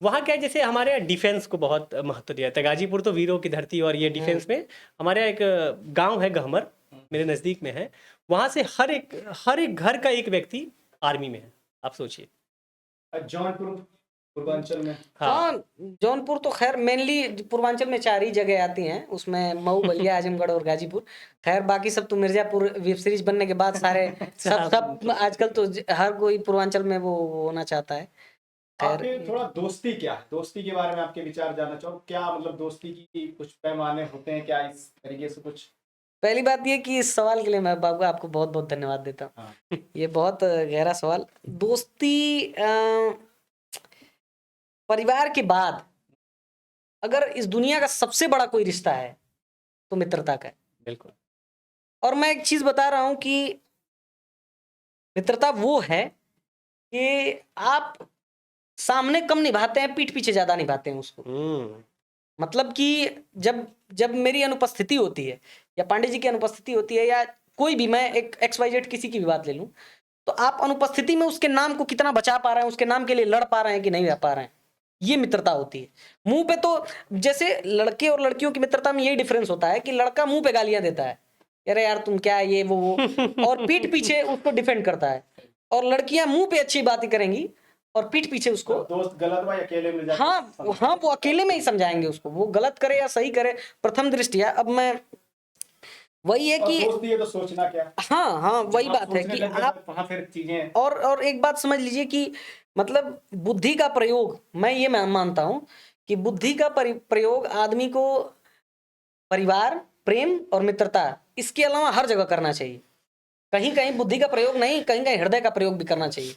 वहाँ क्या है, जैसे हमारे यहाँ डिफेंस को बहुत महत्व दिया जाता है। गाजीपुर तो वीरों की धरती, और ये डिफेंस में हमारे यहाँ एक गांव है गहमर, मेरे नज़दीक में है, वहाँ से हर एक घर का एक व्यक्ति आर्मी में है, आप सोचिए। जौनपुर पूर्वांचल में, हाँ जौनपुर तो खैर मेनली पूर्वांचल में 4 ही जगह आती हैं, उसमें मऊ, बलिया, आजमगढ़ और गाजीपुर। खैर बाकी सब तो मिर्जापुर वेब सीरीज बनने के बाद सारे सब आजकल तो हर कोई पूर्वांचल में वो होना चाहता है। खैर आपके थोड़ा दोस्ती क्या है, दोस्ती के बारे में आपके विचार जानना चाहूँ, क्या मतलब दोस्ती की कुछ पैमाने होते हैं क्या, इस तरीके से कुछ? पहली बात ये कि इस सवाल के लिए मैं बाबू आपको बहुत बहुत धन्यवाद देता हूँ। हाँ। ये बहुत गहरा सवाल। दोस्ती परिवार के बाद अगर इस दुनिया का सबसे बड़ा कोई रिश्ता है तो मित्रता का है। बिल्कुल। और मैं एक चीज बता रहा हूं कि मित्रता वो है कि आप सामने कम निभाते हैं, पीठ पीछे ज्यादा निभाते हैं उसको। मतलब कि जब जब मेरी अनुपस्थिति होती है या पांडे जी की अनुपस्थिति होती है या कोई भी, मैं एक XYZ किसी की भी बात ले लूं, तो आप अनुपस्थिति में उसके नाम को कितना बचा पा रहे हैं, उसके नाम के लिए लड़ पा रहे हैं कि नहीं लड़ पा रहे हैं, ये मित्रता होती है। मुंह पे तो जैसे लड़के और लड़कियों की मित्रता में यही डिफरेंस होता है कि लड़का मुंह पे गालियां देता है, अरे यार तुम क्या ये वो और पीठ पीछे उसको डिफेंड करता है, और लड़कियां मुंह पे अच्छी बातें करेंगी और पीठ पीछे उसको, दोस्त गलत हुआ या अकेले में जाके हाँ हाँ, वो अकेले में ही समझाएंगे उसको, वो गलत करे या सही करे प्रथम दृष्टिया। अब मैं वही है और कि दोस्त भी है तो सोचना क्या, हाँ हाँ, वही आप बात है सोचने कि लग गए आप, तो वहाँ फिर चीजें। और एक बात समझ लीजिए कि मतलब बुद्धि का प्रयोग, मैं ये मानता हूं कि बुद्धि का प्रयोग आदमी को परिवार, प्रेम और मित्रता, इसके अलावा हर जगह करना चाहिए। कहीं कहीं बुद्धि का प्रयोग नहीं, कहीं कहीं हृदय का प्रयोग भी करना चाहिए।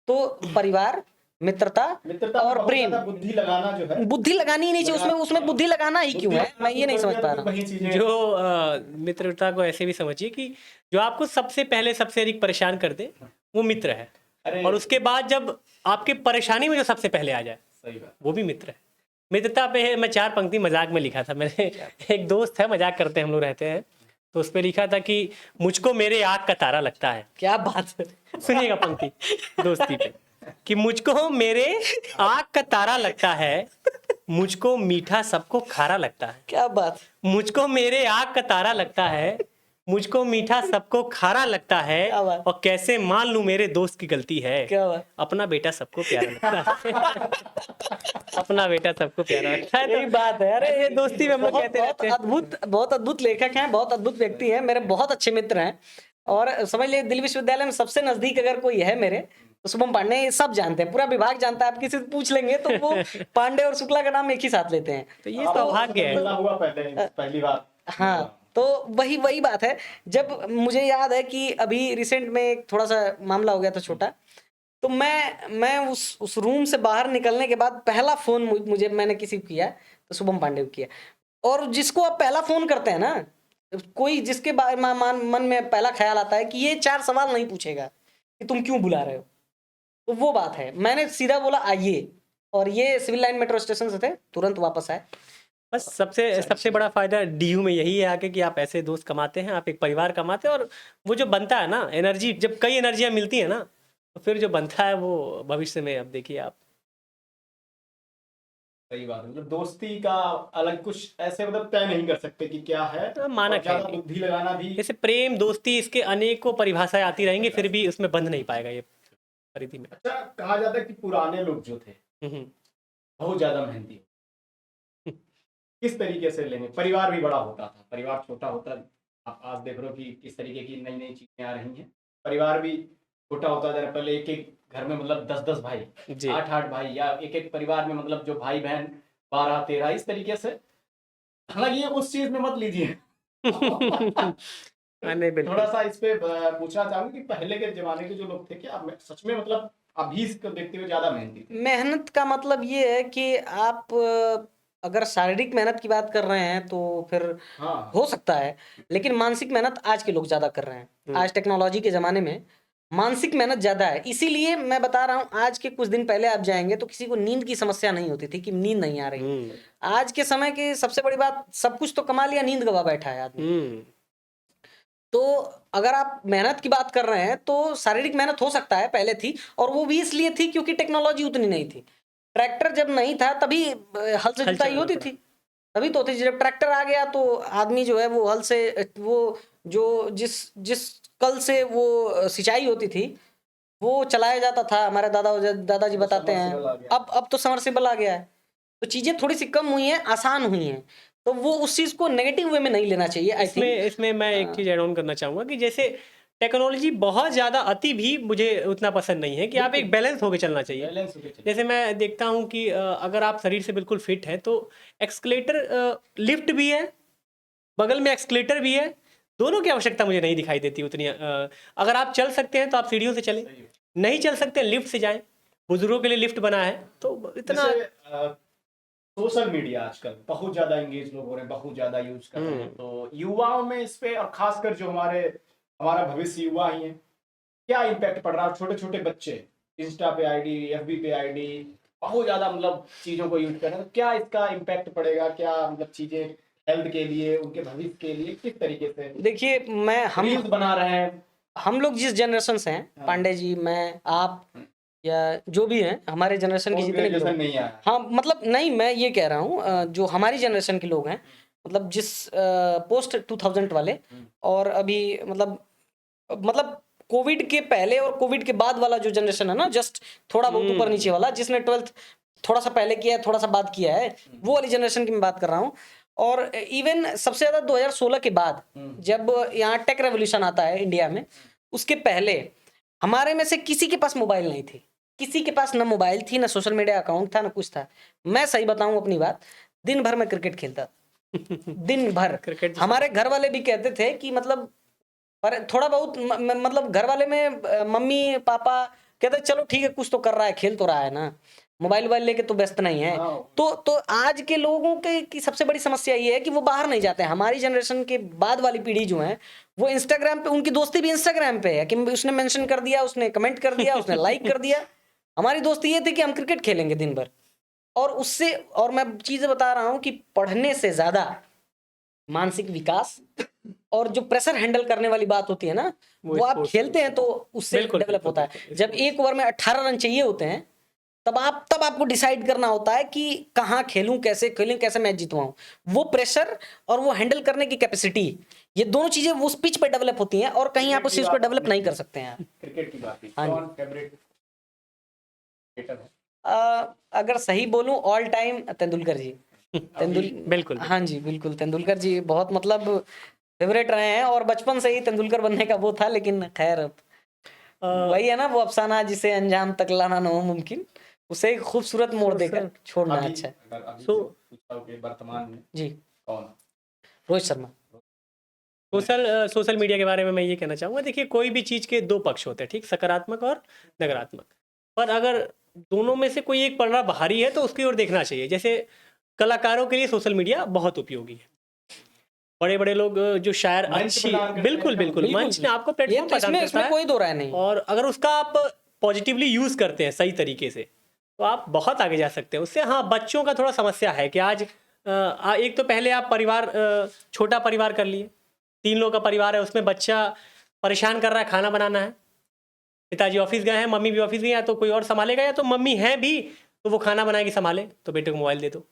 तो परिवार, मित्रता मित्रता में और बहुत प्रेम, ज्यादा बुद्धि लगाना जो है, बुद्धि लगानी ही नहीं चाहिए उसमें, उसमें बुद्धि लगाना ही क्यों है, मैं ये नहीं समझ पा रहा। वही चीजें जो मित्रता को ऐसे भी समझिए कि जो आपको सबसे पहले सबसे अधिक परेशान कर दे वो मित्र है, अरे और उसके बाद जब आपके परेशानी में जो सबसे पहले आ जाए सही बात। वो भी मित्र है। मित्रता पे है, मैं 4 पंक्ति मजाक में लिखा था मैंने। एक दोस्त है, मजाक करते हैं हम लोग रहते हैं, तो उस पे लिखा था कि मुझको मेरे आँख का तारा लगता है। क्या बात है, सुनिएगा पंक्ति दोस्ती पे, कि मुझको मेरे आँख का तारा लगता है, मुझको मीठा सबको खारा लगता है। क्या बात, मुझको मेरे आँख का तारा लगता है, मुझको मीठा सबको खारा लगता है, क्या बात। और कैसे मान लूं मेरे दोस्त की गलती है, क्या बात, अपना बेटा सबको प्यारा लगता है। अपना बेटा सबको प्यारा लगता है, यही बात है। अरे ये दोस्ती में हम लोग बहुत कहते बहुत रहते हैं। बहुत अद्भुत लेखक हैं, बहुत अद्भुत व्यक्ति हैं, मेरे बहुत अच्छे मित्र हैं। और समझ लिए दिल्ली विश्वविद्यालय में सबसे नजदीक अगर कोई है मेरे तो शुभम पांडे, ये सब जानते हैं, पूरा विभाग जानता है। आप किसी से पूछ लेंगे तो वो पांडे और शुक्ला का नाम एक ही साथ लेते हैं। तो ये सौभाग्य है। मिलना हुआ पहली बार। हाँ, तो वही बात है। जब मुझे याद है कि अभी रिसेंट में एक थोड़ा सा मामला हो गया था छोटा, तो मैं उस रूम से बाहर निकलने के बाद पहला फोन मुझे मैंने किसी को किया तो शुभम पांडे को किया। और जिसको आप पहला फोन करते हैं ना, कोई जिसके मन में पहला ख्याल आता है कि ये 4 सवाल नहीं पूछेगा कि तुम क्यों बुला रहे हो, तो वो बात है। मैंने सीधा बोला आइए, और ये सिविल लाइन मेट्रो स्टेशन से थे, तुरंत वापस आए। बस सबसे बड़ा फायदा डीयू में यही है आके कि आप ऐसे दोस्त कमाते हैं, आप एक परिवार कमाते हैं, और वो जो बनता है ना एनर्जी, जब कई एनर्जियां मिलती है ना, तो फिर जो बनता है वो भविष्य में अब देखिए आप। सही बात है, मतलब दोस्ती का अलग कुछ ऐसे मतलब तय नहीं कर सकते कि क्या है, मानक और ज्यादा है। बुद्धि लगाना भी। जैसे प्रेम, दोस्ती, इसके अनेकों परिभाषाएं आती रहेंगी, फिर भी उसमें बंध नहीं पाएगा ये परिधि में। अच्छा, कहा जाता है कि पुराने लोग जो थे हम्म। बहुत ज्यादा मेहनती, किस तरीके से लेंगे, परिवार भी बड़ा होता था, परिवार छोटा होता, आप आज देख रहे हो कि किस तरीके की नई नई चीजें आ रही हैं, परिवार भी छोटा होता जा रहा है। पहले एक एक घर में मतलब 10-10 भाई, जी 8-8 भाई, या एक एक परिवार में मतलब जो भाई बहन 12-13, इस तरीके से। हालांकि ये उस चीज में मत लीजिए। नहीं बिल्कुल। थोड़ा सा इस पे पूछना चाहूंगा कि पहले के जमाने के जो लोग थे, क्या सच में मतलब अभी इसको देखते हुए ज्यादा मेहनती थे? मेहनत का मतलब ये है कि आप अगर शारीरिक मेहनत की बात कर रहे हैं तो फिर हाँ, हो सकता है, लेकिन मानसिक मेहनत आज के लोग ज्यादा कर रहे हैं। आज टेक्नोलॉजी के जमाने में मानसिक मेहनत ज्यादा है। इसीलिए मैं बता रहा हूँ, आज के कुछ दिन पहले आप जाएंगे तो किसी को नींद की समस्या नहीं होती थी कि नींद नहीं आ रही। आज के समय की सबसे बड़ी बात, सब कुछ तो कमा लिया, नींद गवा बैठा है आदमी। तो अगर आप मेहनत की बात कर रहे हैं तो शारीरिक मेहनत हो सकता है, पहले थी, और वो भी इसलिए थी क्योंकि टेक्नोलॉजी उतनी नहीं थी। ट्रैक्टर जब नहीं था तभी हल से जुताई होती थी, तभी तो होती। जब ट्रैक्टर आ गया तो आदमी जो है वो हल से, वो जो जिस कल से वो सिंचाई होती थी वो चलाया जाता था। हमारे दादाजी बताते हैं, अब तो समरसेबल आ गया है, तो चीजें थोड़ी सी कम हुई हैं, आसान हुई हैं। तो वो उस चीज को नेगेटिव वे में नहीं लेना चाहिए। इसमें मैं एक चीज ऐड ऑन करना चाहूंगा कि जैसे टेक्नोलॉजी बहुत ज़्यादा अति भी मुझे उतना पसंद नहीं है कि आप एक बैलेंस होकर चलना चाहिए। बैलेंस होके चलिए। जैसे मैं देखता हूँ कि अगर आप शरीर से बिल्कुल फिट हैं तो एक्सकलेटर लिफ्ट भी है, बगल में एक्सकलेटर भी है, दोनों की आवश्यकता मुझे नहीं दिखाई देती उतनी। अगर आप चल सकते हैं तो आप सीढ़ियों से चलें, नहीं चल सकते लिफ्ट से जाएं। बुजुर्गों के लिए लिफ्ट बना है तो इतना। जैसे सोशल मीडिया आजकल बहुत ज्यादा इंगेज लोग हो रहे हैं, बहुत ज्यादा यूज कर रहे हैं, तो युवाओं में इस पे और खासकर जो हमारा भविष्य युवा ही है, क्या इम्पैक्ट पड़ रहा है? छोटे छोटे बच्चे इंस्टा पे आईडी, एफबी पे आईडी, बहुत ज्यादा मतलब चीजों को यूज कर रहे हैं, तो क्या इसका इम्पैक्ट पड़ेगा? क्या मतलब चीजें हेल्थ के लिए, उनके भविष्य के लिए किस तरीके से देखिए हम रील्स बना रहे हैं? हम लोग जिस जनरेशन से हैं, हाँ। पांडे जी, मैं, आप या जो भी हैं, हमारे जनरेशन के जितने भी ग्रेजुएशन लोग, नहीं आया। हाँ मतलब नहीं, मैं ये कह रहा हूँ जो हमारी जनरेशन के लोग हैं, मतलब जिस पोस्ट 2000 वाले, और अभी मतलब कोविड के पहले और कोविड के बाद वाला जो जनरेशन है ना, जस्ट थोड़ा बहुत ऊपर नीचे वाला, जिसने 12th थोड़ा सा पहले किया है, थोड़ा सा बाद किया है, वो वाली जनरेशन की मैं बात कर रहा हूँ। और इवन सबसे ज्यादा 2016 के बाद जब यहाँ टेक रेवोल्यूशन आता है इंडिया में, उसके पहले हमारे में से किसी के पास मोबाइल नहीं थी, किसी के पास ना मोबाइल थी, ना सोशल मीडिया अकाउंट था, ना कुछ था। मैं सही बताऊं अपनी बात, दिन भर मैं क्रिकेट खेलता था। दिन भर क्रिकेट हमारे घर वाले भी कहते थे कि मतलब, पर थोड़ा बहुत मतलब घर वाले में मम्मी पापा कहते चलो ठीक है, कुछ तो कर रहा है, खेल तो रहा है ना, मोबाइल वोबाइल लेके तो व्यस्त नहीं है। तो आज के लोगों के की सबसे बड़ी समस्या ये है कि वो बाहर नहीं जाते हैं। हमारी जनरेशन के बाद वाली पीढ़ी जो है, वो इंस्टाग्राम पे, उनकी दोस्ती भी इंस्टाग्राम पे है कि उसने मेंशन कर दिया, उसने कमेंट कर दिया, उसने लाइक कर दिया। हमारी दोस्ती ये थी कि हम क्रिकेट खेलेंगे दिन भर, और उससे, और मैं चीजें बता रहा हूँ कि पढ़ने से ज्यादा मानसिक विकास और जो प्रेशर हैंडल करने वाली बात होती है ना, वो आप खेलते हैं तो उससे डेवलप होता है। जब एक ओवर में 18 रन चाहिए होते हैं, तब आपको डिसाइड करना होता है कि कहाँ खेलूं, कैसे खेलूं, कैसे मैच जितवाऊं। वो प्रेशर और वो हैंडल करने की कैपेसिटी, ये दोनों चीजें वो पिच पे डेवलप होती हैं, और कहीं आप उस चीज को डेवलप नहीं कर सकते हैं। क्रिकेट की बात की, हाँ जी। कौन फेवरेट क्रिकेटर है? अगर सही बोलूं, ऑल टाइम तेंदुलकर जी। बिल्कुल। हाँ जी, बिल्कुल तेंदुलकर जी बहुत मतलब फेवरेट रहे हैं, और बचपन से ही तेंदुलकर बनने का वो था, लेकिन खैर वही है ना, वो अफसाना जिसे अंजाम तक लाना न हो मुमकिन, उसे एक खूबसूरत मोड़ देकर छोड़ना अभी अच्छा है। अगर अभी So- से पूछता हूं कि वर्तमान में जी, कौन? रोहित शर्मा। सोशल मीडिया के बारे में मैं ये कहना चाहूँगा, देखिए कोई भी चीज़ के दो पक्ष होते हैं, ठीक, सकारात्मक और नकारात्मक। पर अगर दोनों में से कोई एक पलड़ा भारी है तो उसकी ओर देखना चाहिए। जैसे कलाकारों के लिए सोशल मीडिया बहुत उपयोगी है। बड़े बड़े लोग जो शायर मंच अच्छी, प्रदान करते हैं, बिल्कुल बिल्कुल, बिल्कुल, मंच ने आपको ये प्लेटफॉर्म तो प्रदान करता इसमें है। कोई दो राय नहीं। और अगर उसका आप पॉजिटिवली यूज़ करते हैं सही तरीके से, तो आप बहुत आगे जा सकते हैं उससे। हाँ, बच्चों का थोड़ा समस्या है कि आज एक तो पहले आप परिवार, छोटा परिवार कर लिए, 3 लोग का परिवार है, उसमें बच्चा परेशान कर रहा है, खाना बनाना है, पिताजी ऑफिस गए हैं, मम्मी भी ऑफिस गई, या तो कोई और संभालेगा, या तो मम्मी है भी तो वो खाना बनाएगी, संभाले, तो बेटे को मोबाइल दे दो।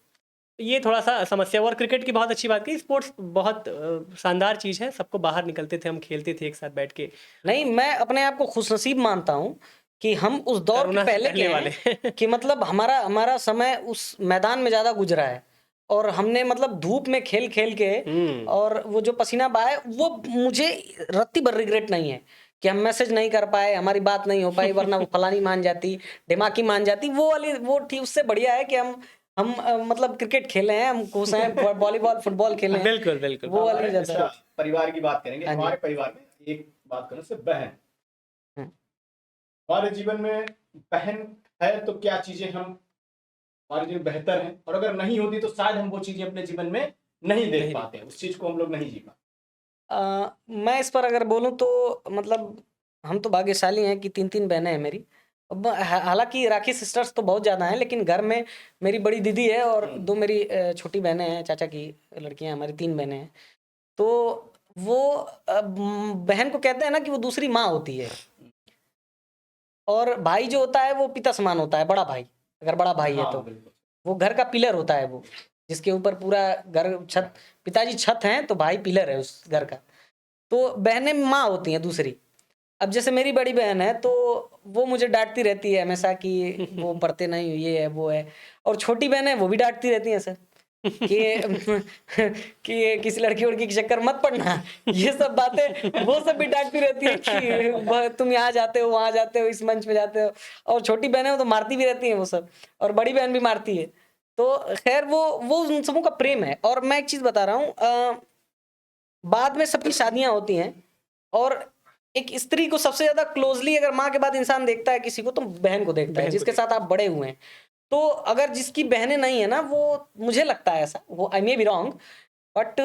ये थोड़ा सा समस्या। और क्रिकेट की बहुत अच्छी बात की, स्पोर्ट्स बहुत शानदार चीज़ है। सबको बाहर निकलते थे, हम खेलते थे एक साथ बैठ के। नहीं, मैं अपने आप को खुशनसीब मानता हूँ कि हम उस दौर के कोरोना से पहले पहले के वाले। हैं कि मतलब हमारा समय उस मैदान में ज्यादा गुजरा है, और हमने मतलब धूप में खेल खेल के, और वो जो पसीना बहाए, वो मुझे रत्ती भर रिग्रेट नहीं है कि हम मैसेज नहीं कर पाए, हमारी बात नहीं हो पाई, वरना वो फलानी मान जाती, ढिमाकी मान जाती, वो वाली वो ठीक। उससे बढ़िया है कि हम मतलब क्रिकेट खेले हैं, हम खुश हैं, वॉलीबॉल फुटबॉल खेले हैं, बिल्कुल बिल्कुल। वो वाली हमारे ज्यादा। अच्छा, परिवार की बात करेंगे। हाँ जी। हमारे परिवार में एक बात करें से बहन, हम्म। हमारे जीवन में बहन है तो क्या चीजें हम हमारे लिए बेहतर हैं, और अगर नहीं होती तो शायद हम वो चीजें अपने जीवन में नहीं देख पाते, उस चीज को हम लोग नहीं जी पाते। मैं इस पर अगर बोलूं तो मतलब हम तो भाग्यशाली हैं कि 3 बहनें हैं मेरी। अब हालांकि राखी सिस्टर्स तो बहुत ज़्यादा हैं, लेकिन घर में मेरी बड़ी दीदी है और 2 मेरी छोटी बहनें हैं, चाचा की लड़कियां, हमारी 3 बहनें हैं। तो वो बहन को कहते हैं ना कि वो दूसरी माँ होती है, और भाई जो होता है वो पिता समान होता है, बड़ा भाई, अगर बड़ा भाई है हाँ, तो बिल्कुल। वो घर का पिलर होता है, वो जिसके ऊपर पूरा घर छत, पिताजी छत हैं तो भाई पिलर है उस घर का। तो बहनें माँ होती हैं दूसरी। अब जैसे मेरी बड़ी बहन है तो वो मुझे डांटती रहती है हमेशा कि वो पढ़ते नहीं, ये है वो है, और छोटी बहन है वो भी डांटती रहती है सर कि कि किसी लड़की वड़की के चक्कर मत पड़ना, ये सब बातें वो सब भी डांटती रहती है कि तुम यहाँ जाते हो, वहां जाते हो, इस मंच में जाते हो। और छोटी बहनें हो तो मारती भी रहती हैं वो सब, और बड़ी बहन भी मारती है। तो खैर वो उन सबों का प्रेम है। और मैं एक चीज बता रहा हूँ, बाद में सबकी शादियां होती हैं, और एक स्त्री को सबसे ज्यादा क्लोजली अगर माँ के बाद इंसान देखता है किसी को, तो बहन को देखता है, बहन को जिसके साथ आप बड़े हुए हैं। तो अगर जिसकी बहनें नहीं है ना, वो, मुझे लगता है ऐसा, वो आई मे बी रॉन्ग, बट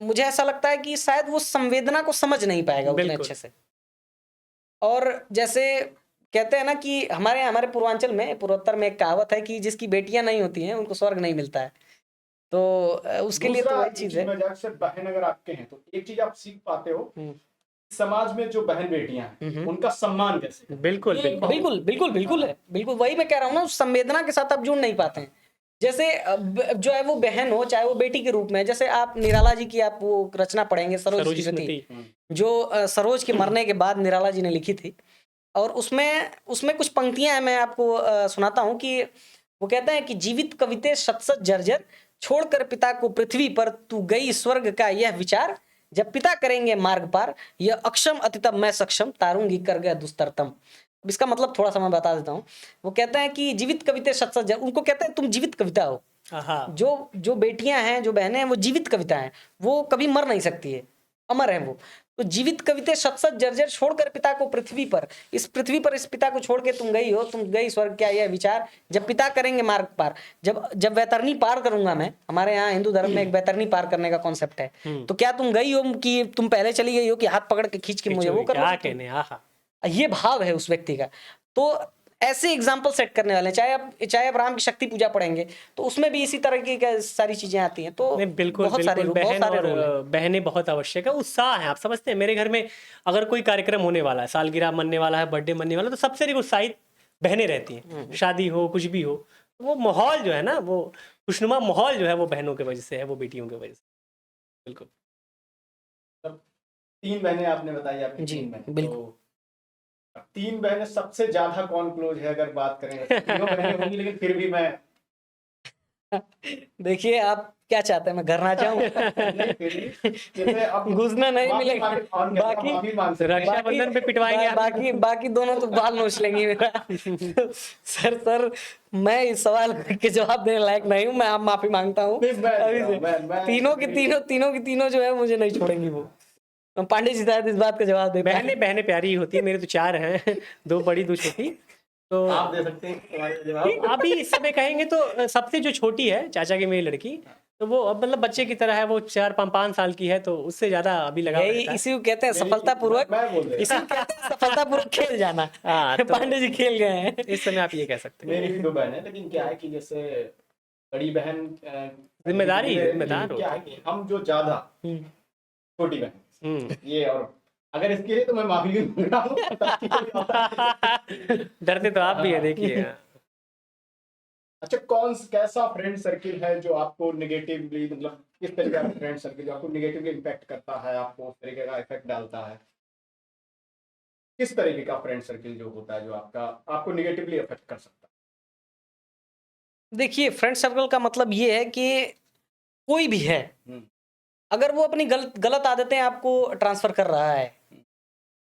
मुझे ऐसा लगता है कि शायद वो संवेदना को समझ नहीं पाएगा उतने बिल्कुल। अच्छे से। और जैसे कहते हैं ना कि हमारे पूर्वांचल में, पूर्वोत्तर में एक कहावत है कि जिसकी बेटियां नहीं होती हैं उनको स्वर्ग नहीं मिलता है। तो उसके लिए तो दूसरा वही चीज है। मजाक से बहन अगर आपके हैं तो एक चीज आप सीख पाते हो, हम्म। समाज में जो बहन बेटियां हैं उनका सम्मान कैसे करें। बिल्कुल ये बिल्कुल बिल्कुल बिल्कुल बिल्कुल है, बिल्कुल वही मैं कह रहा हूँ ना, उस संवेदना के साथ आप जुड़ नहीं पाते हैं। जैसे जो है वो बहन हो, चाहे वो बेटी के रूप में, जैसे आप निराला जी की आप वो रचना पढ़ेंगे, सरोज सरोज स्मृति, स्मृति। जो सरोज के मरने के बाद निराला जी ने लिखी थी। और उसमें कुछ पंक्तियां हैं, मैं आपको सुनाता हूँ कि वो कहते हैं कि जीवित कविते शतशत जर्जर, छोड़कर पिता को पृथ्वी पर, तू गई स्वर्ग का यह विचार, जब पिता करेंगे मार्ग पार, यह अक्षम अति तब मैं सक्षम, तारूंगी कर गया दुस्तरतम। अब इसका मतलब थोड़ा सा मैं बता देता हूँ। वो कहते हैं कि जीवित कविते शतशत जर्जर, उनको कहते हैं तुम जीवित कविता हो। हाँ जो बेटियां हैं, जो बहनें हैं, वो जीवित कविता हैं, वो कभी मर नहीं सकती है, अमर है वो। तो जीवित कविते शतशत जर्जर, छोड़कर पिता को पृथ्वी पर, इस पृथ्वी पर इस पिता को छोड़ के तुम गई हो, तुम गई स्वर्ग क्या यह विचार, जब पिता करेंगे मार्ग पार, जब वैतरणी पार करूंगा मैं, हमारे यहाँ हिंदू धर्म में एक वैतरणी पार करने का कॉन्सेप्ट है। तो क्या तुम गई हो कि तुम पहले चली गई हो कि हाथ पकड़ के खींच के मुझे वो क्या करो, कहने। हाँ ये भाव है उस व्यक्ति का। तो ऐसे एग्जाम्पल सेट करने वाले हैं। चाहे आप राम की शक्ति पूजा पढ़ेंगे तो उसमें भी इसी तरह की सारी चीजें आती हैं। तो नहीं बिल्कुल बहुत सारे बिल्कुल, बहुत बहन सारे और रोल हैं। बहनें बहुत आवश्यक है। उत्साह है, आप समझते हैं, मेरे घर में अगर कोई कार्यक्रम होने वाला है, सालगिरह मनने वाला है, बर्थडे मनने वाला है, तो सबसे अधिक उत्साहित बहनें रहती हैं। शादी हो, कुछ भी हो, वो माहौल जो है ना, वो खुशनुमा माहौल जो है, वो बहनों की वजह से है, वो बेटियों की वजह से। बिल्कुल। तीन बहनें आपने बताई, आपकी जी, तीन बहनें, बिल्कुल। तो तीन बहनें सबसे ज्यादा कौन क्लोज है अगर बात करें? वैसे तीनों बहनें होंगी, लेकिन फिर भी मैं देखिए, आप क्या चाहते हैं, मैं घर ना जाऊं? नहीं, फिर भी जैसे अब घुसना नहीं माफी मिलेगा। मांगे, और क्या, बाकी माफी मांग सकते हैं। रक्षाबंधन पे पिटवाएंगे आप। बाकी दोनों तो बाल नोच लेंगी मेरा। सर, मैं इस सवाल के जवाब देने लायक नहीं हूँ। मैं आप माफी मांगता हूँ नहीं, मैं अभी से। मैं तीनों की तीनों जो है मुझे नहीं छोड़ेंगी वो। पांडे जी शायद इस बात का जवाब दे पाए। बहनें प्यारी ही होती है। मेरे तो 4 हैं, 2 बड़ी 2 छोटी। तो आप दे सकते हैं तुम्हारे जवाब। अभी इस समय कहेंगे तो सबसे जो छोटी है चाचा की मेरी लड़की, तो वो अब मतलब बच्चे की तरह है। वो 4-5 साल की है, तो उससे ज्यादा अभी लगाव यही रहता है। इसी को कहते हैं सफलतापूर्वक, मैं बोल रहा हूँ। इसी को कहते हैं सफलतापूर्वक खेल जाना। हाँ, तो पांडे जी खेल गए हैं। इस समय आप ये कह सकते हैं। मेरी भी 2 बहन है, लेकिन क्या है कि जैसे बड़ी बहन जिम्मेदार क्या है कि हम जो ज्यादा छोटी बहन ये, और अगर इसके लिए तो मैं माफी भी मांग रहा हूँ। डरते तो आप भी है, देखिए। अच्छा, कैसा फ्रेंड सर्किल है जो आपको निगेटिवली, मतलब किस तरीके का फ्रेंड सर्किल जो आपको निगेटिवली इम्पैक्ट करता है, आपको उस तरीके का इफेक्ट डालता है? किस तरीके का फ्रेंड सर्किल जो होता है जो आपको निगेटिवली अफेक्ट कर सकता देखिए, फ्रेंड सर्कल का मतलब ये है कि कोई भी है, अगर वो अपनी गलत आदतें आपको ट्रांसफर कर रहा है,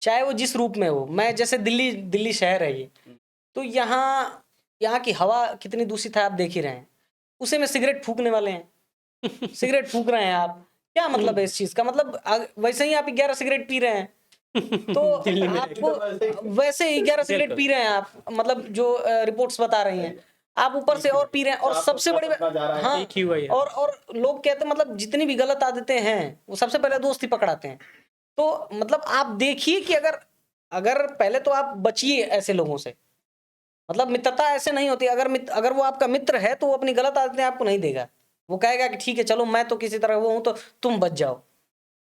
चाहे वो जिस रूप में हो। मैं जैसे दिल्ली शहर है ये, तो यहाँ की हवा कितनी दूषित है आप देख ही रहे हैं। उसे में सिगरेट फूकने वाले हैं, सिगरेट फूक रहे हैं आप, क्या मतलब है इस चीज का? मतलब वैसे ही आप 11 सिगरेट पी रहे हैं, तो दिल्ली में आपको वैसे ही 11 सिगरेट पी रहे हैं आप, मतलब जो रिपोर्ट्स बता रही हैं, आप ऊपर से और पी रहे हैं। और सबसे बड़ी हाँ, एक ही हुआ है। और लोग कहते हैं मतलब जितनी भी गलत आदतें हैं वो सबसे पहले दोस्त ही पकड़ाते हैं। तो मतलब आप देखिए कि अगर पहले तो आप बचिए ऐसे लोगों से। मतलब मित्रता ऐसे नहीं होती। अगर वो आपका मित्र है तो वो अपनी गलत आदतें आपको नहीं देगा। वो कहेगा कि ठीक है चलो, मैं तो किसी तरह वो हूं, तो तुम बच जाओ।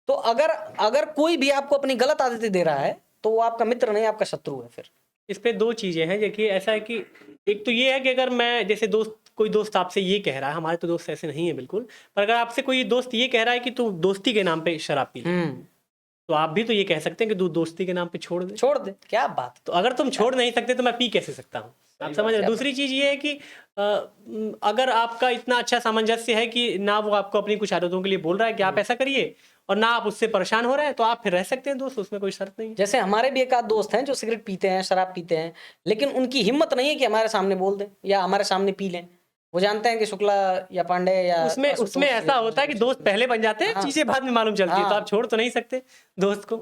तो अगर कोई भी आपको अपनी गलत आदतें दे रहा है तो वो आपका मित्र नहीं, आपका शत्रु है। फिर इस पे 2 चीजें हैं। देखिए, ऐसा है कि एक तो ये है कि अगर मैं जैसे कोई दोस्त आपसे ये कह रहा है, हमारे तो दोस्त ऐसे नहीं है बिल्कुल, पर अगर आपसे कोई दोस्त ये कह रहा है कि तू दोस्ती के नाम पे शराब पी ले, तो आप भी तो ये कह सकते हैं कि तू दोस्ती के नाम पे छोड़ दे। छोड़ दे, क्या बात। तो अगर तुम छोड़ नहीं सकते तो मैं पी कैसे सकता हूँ? आप समझ रहे हैं। दूसरी चीज ये है कि अगर आपका इतना अच्छा सामंजस्य है कि ना वो आपको अपनी कुछ आदतों के लिए बोल रहा है कि आप ऐसा करिए और ना आप उससे परेशान हो रहे हैं, तो आप फिर रह सकते हैं दोस्त, उसमें कोई शर्त नहीं है। जैसे हमारे भी एक आध दोस्त हैं जो सिगरेट पीते हैं, शराब पीते हैं, लेकिन उनकी हिम्मत नहीं है कि हमारे सामने बोल दें या हमारे सामने पी लें। वो जानते हैं कि शुक्ला या पांडे या उसमें उसमें ऐसा होता है कि दोस्त पहले बन जाते हैं, हाँ। चीजें बाद में मालूम चलती है, तो हाँ। आप छोड़ तो नहीं सकते दोस्त को।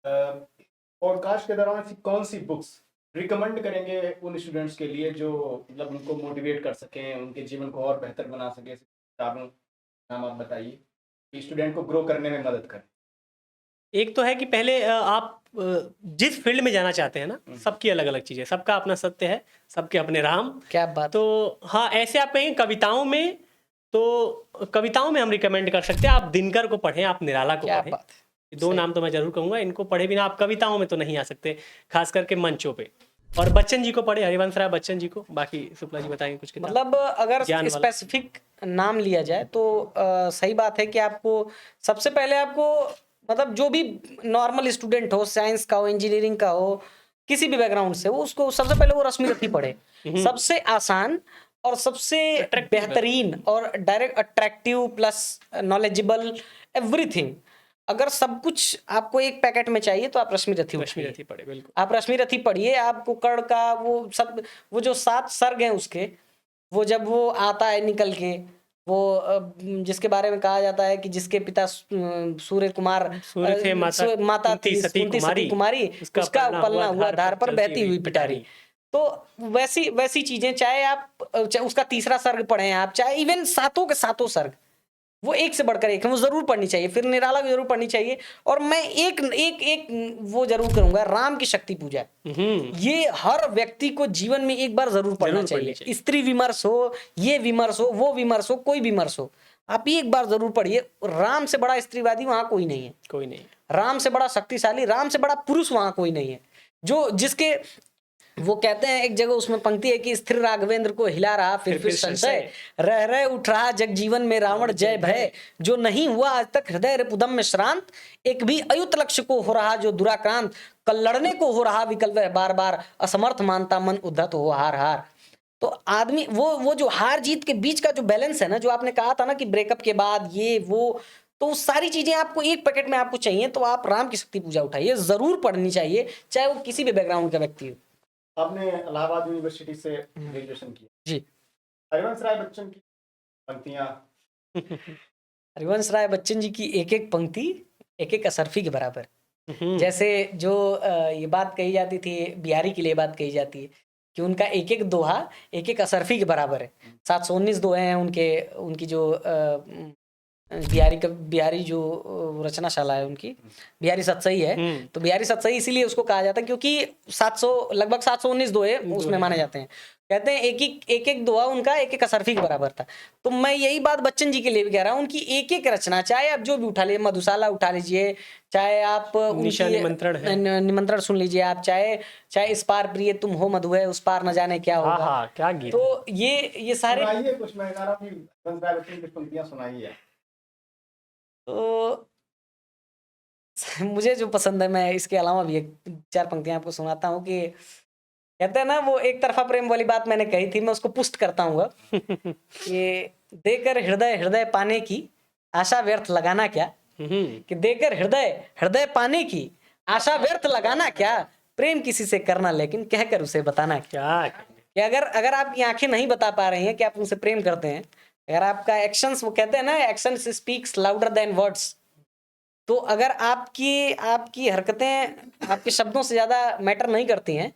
पॉडकास्ट के दौरान ऐसी कौन सी बुक्स रिकमेंड करेंगे उन स्टूडेंट्स के लिए जो मतलब उनको मोटिवेट कर सकें, उनके जीवन को और बेहतर बना सके? किताबों नाम आप बताइए कि स्टूडेंट को ग्रो करने में मदद करें। एक तो है कि पहले आप जिस फील्ड में जाना चाहते हैं ना, सबकी अलग अलग चीज़ है, सबका अपना सत्य है, सबके अपने राम। क्या बात। तो हाँ, ऐसे आप कहेंगे कविताओं में, तो कविताओं में हम रिकमेंड कर सकते हैं, आप दिनकर को पढ़ें, आप निराला को क्या पढ़ें। बात ये दो नाम तो मैं जरूर कहूंगा, इनको पढ़े बिना आप कविताओं में तो नहीं आ सकते, खास करके मंचों पे। और बच्चन जी को पढ़े, हरिवंश राय बच्चन जी को। बाकी शुक्ला जी बताएंगे कुछ किताब। मतलब अगर ज्ञान वाला। स्पेसिफिक नाम लिया जाए तो सही बात है कि आपको सबसे पहले आपको मतलब जो भी नॉर्मल स्टूडेंट हो, साइंस का हो, इंजीनियरिंग का हो, किसी भी बैकग्राउंड से हो, उसको सबसे पहले वो रश्मि रथी पढ़े। सबसे आसान और सबसे बेहतरीन और direct attractive plus knowledgeable everything. अगर सब कुछ आपको एक पैकेट में चाहिए तो आप रश्मि रथी रश्मि उठाइए। रथी पढ़े, बिल्कुल। आप रश्मि रथी पढ़िए। आपको कर्ण का वो सब, वो जो 7 सर्ग हैं उसके, वो जब वो आता है निकल के, वो जिसके बारे में कहा जाता है कि जिसके पिता सूर्य कुमार सूर्य थे, माता कुंती सती कुमारी, उसका पलना हुआ धार पर बहती हुई पिटारी। तो वैसी वैसी चीजें, चाहे आप उसका तीसरा सर्ग पढ़े आप, चाहे इवन सातों के सातों सर्ग, वो एक से बढ़कर एक है, वो जरूर पढ़नी चाहिए। फिर निराला भी जरूर पढ़नी चाहिए। और मैं एक एक एक वो जरूर करूंगा, राम की शक्ति पूजा। ये हर व्यक्ति को जीवन में एक बार जरूर पढ़ना चाहिए। स्त्री विमर्श हो, ये विमर्श हो, वो विमर्श हो, कोई विमर्श हो, आप एक बार जरूर पढ़िए। राम से बड़ा स्त्रीवादी वहां कोई नहीं है, कोई नहीं। राम से बड़ा शक्तिशाली, राम से बड़ा पुरुष वहां कोई नहीं है। जो जिसके वो कहते हैं, एक जगह उसमें पंक्ति है कि स्थिर राघवेंद्र को हिला रहा फिर संशय, रह रह उठ रहा जग जीवन में रावण जय भय, जो नहीं हुआ आज तक हृदय रिपुदम में श्रांत, एक भी अयुत लक्ष्य को हो रहा जो दुराक्रांत, कल लड़ने को हो रहा विकल्प बार बार, असमर्थ मानता मन उद्धत हो हार हार। तो आदमी वो जो हार जीत के बीच का जो बैलेंस है ना, जो आपने कहा था ना कि ब्रेकअप के बाद ये वो, तो सारी चीजें आपको एक पैकेट में आपको चाहिए, तो आप राम की शक्ति पूजा उठाइए, जरूर पढ़नी चाहिए, चाहे वो किसी भी बैकग्राउंड का व्यक्ति हो। आपने इलाहाबाद यूनिवर्सिटी से ग्रेजुएशन किया जी। हरिवंश राय बच्चन की पंक्तियां हरिवंश राय बच्चन जी की एक एक पंक्ति एक एक असरफी के बराबर। जैसे जो ये बात कही जाती थी, बिहारी के लिए बात कही जाती है कि उनका एक एक दोहा एक एक असरफी के बराबर है। 719 दोहे हैं उनके, उनकी जो बिहारी जो रचनाशाला है उनकी, बिहारी सतसई है। तो बिहारी सतसई इसीलिए उसको कहा जाता है क्योंकि लगभग 719 दोहे उसमें माने जाते हैं। कहते हैं एक एक दोहा उनका एक एक असरफी के बराबर था। तो मैं यही बात बच्चन जी के लिए भी कह रहा हूँ, उनकी एक एक रचना, चाहे आप जो भी उठा लीजिए, मधुशाला उठा लीजिए, चाहे आप निमंत्रण सुन लीजिए आप, चाहे इस पार प्रिय तुम हो मधु है, उस पार न जाने क्या होगा। क्या गीत। तो ये सारे सुनाइए कुछ, मैं कह रहा हूं हरिवंश राय बच्चन की पंक्तियां सुनाइए। तो मुझे जो पसंद है, मैं इसके अलावा भी 1-4 पंक्तियां आपको सुनाता हूँ कि कहते हैं ना, वो एक तरफा प्रेम वाली बात मैंने कही थी, मैं उसको पुष्ट करता हूँ कि देकर हृदय हृदय पाने की आशा व्यर्थ लगाना क्या, कि देकर हृदय हृदय पाने की आशा व्यर्थ लगाना क्या, प्रेम किसी से करना लेकिन कहकर उसे बताना क्या। कि अगर आपकी आंखें नहीं बता पा रही हैं कि आप उनसे प्रेम करते हैं, अगर आपका एक्शंस, वो कहते हैं ना action speaks louder than words, तो अगर आपकी हरकतें आपके शब्दों से ज्यादा मैटर नहीं करती हैं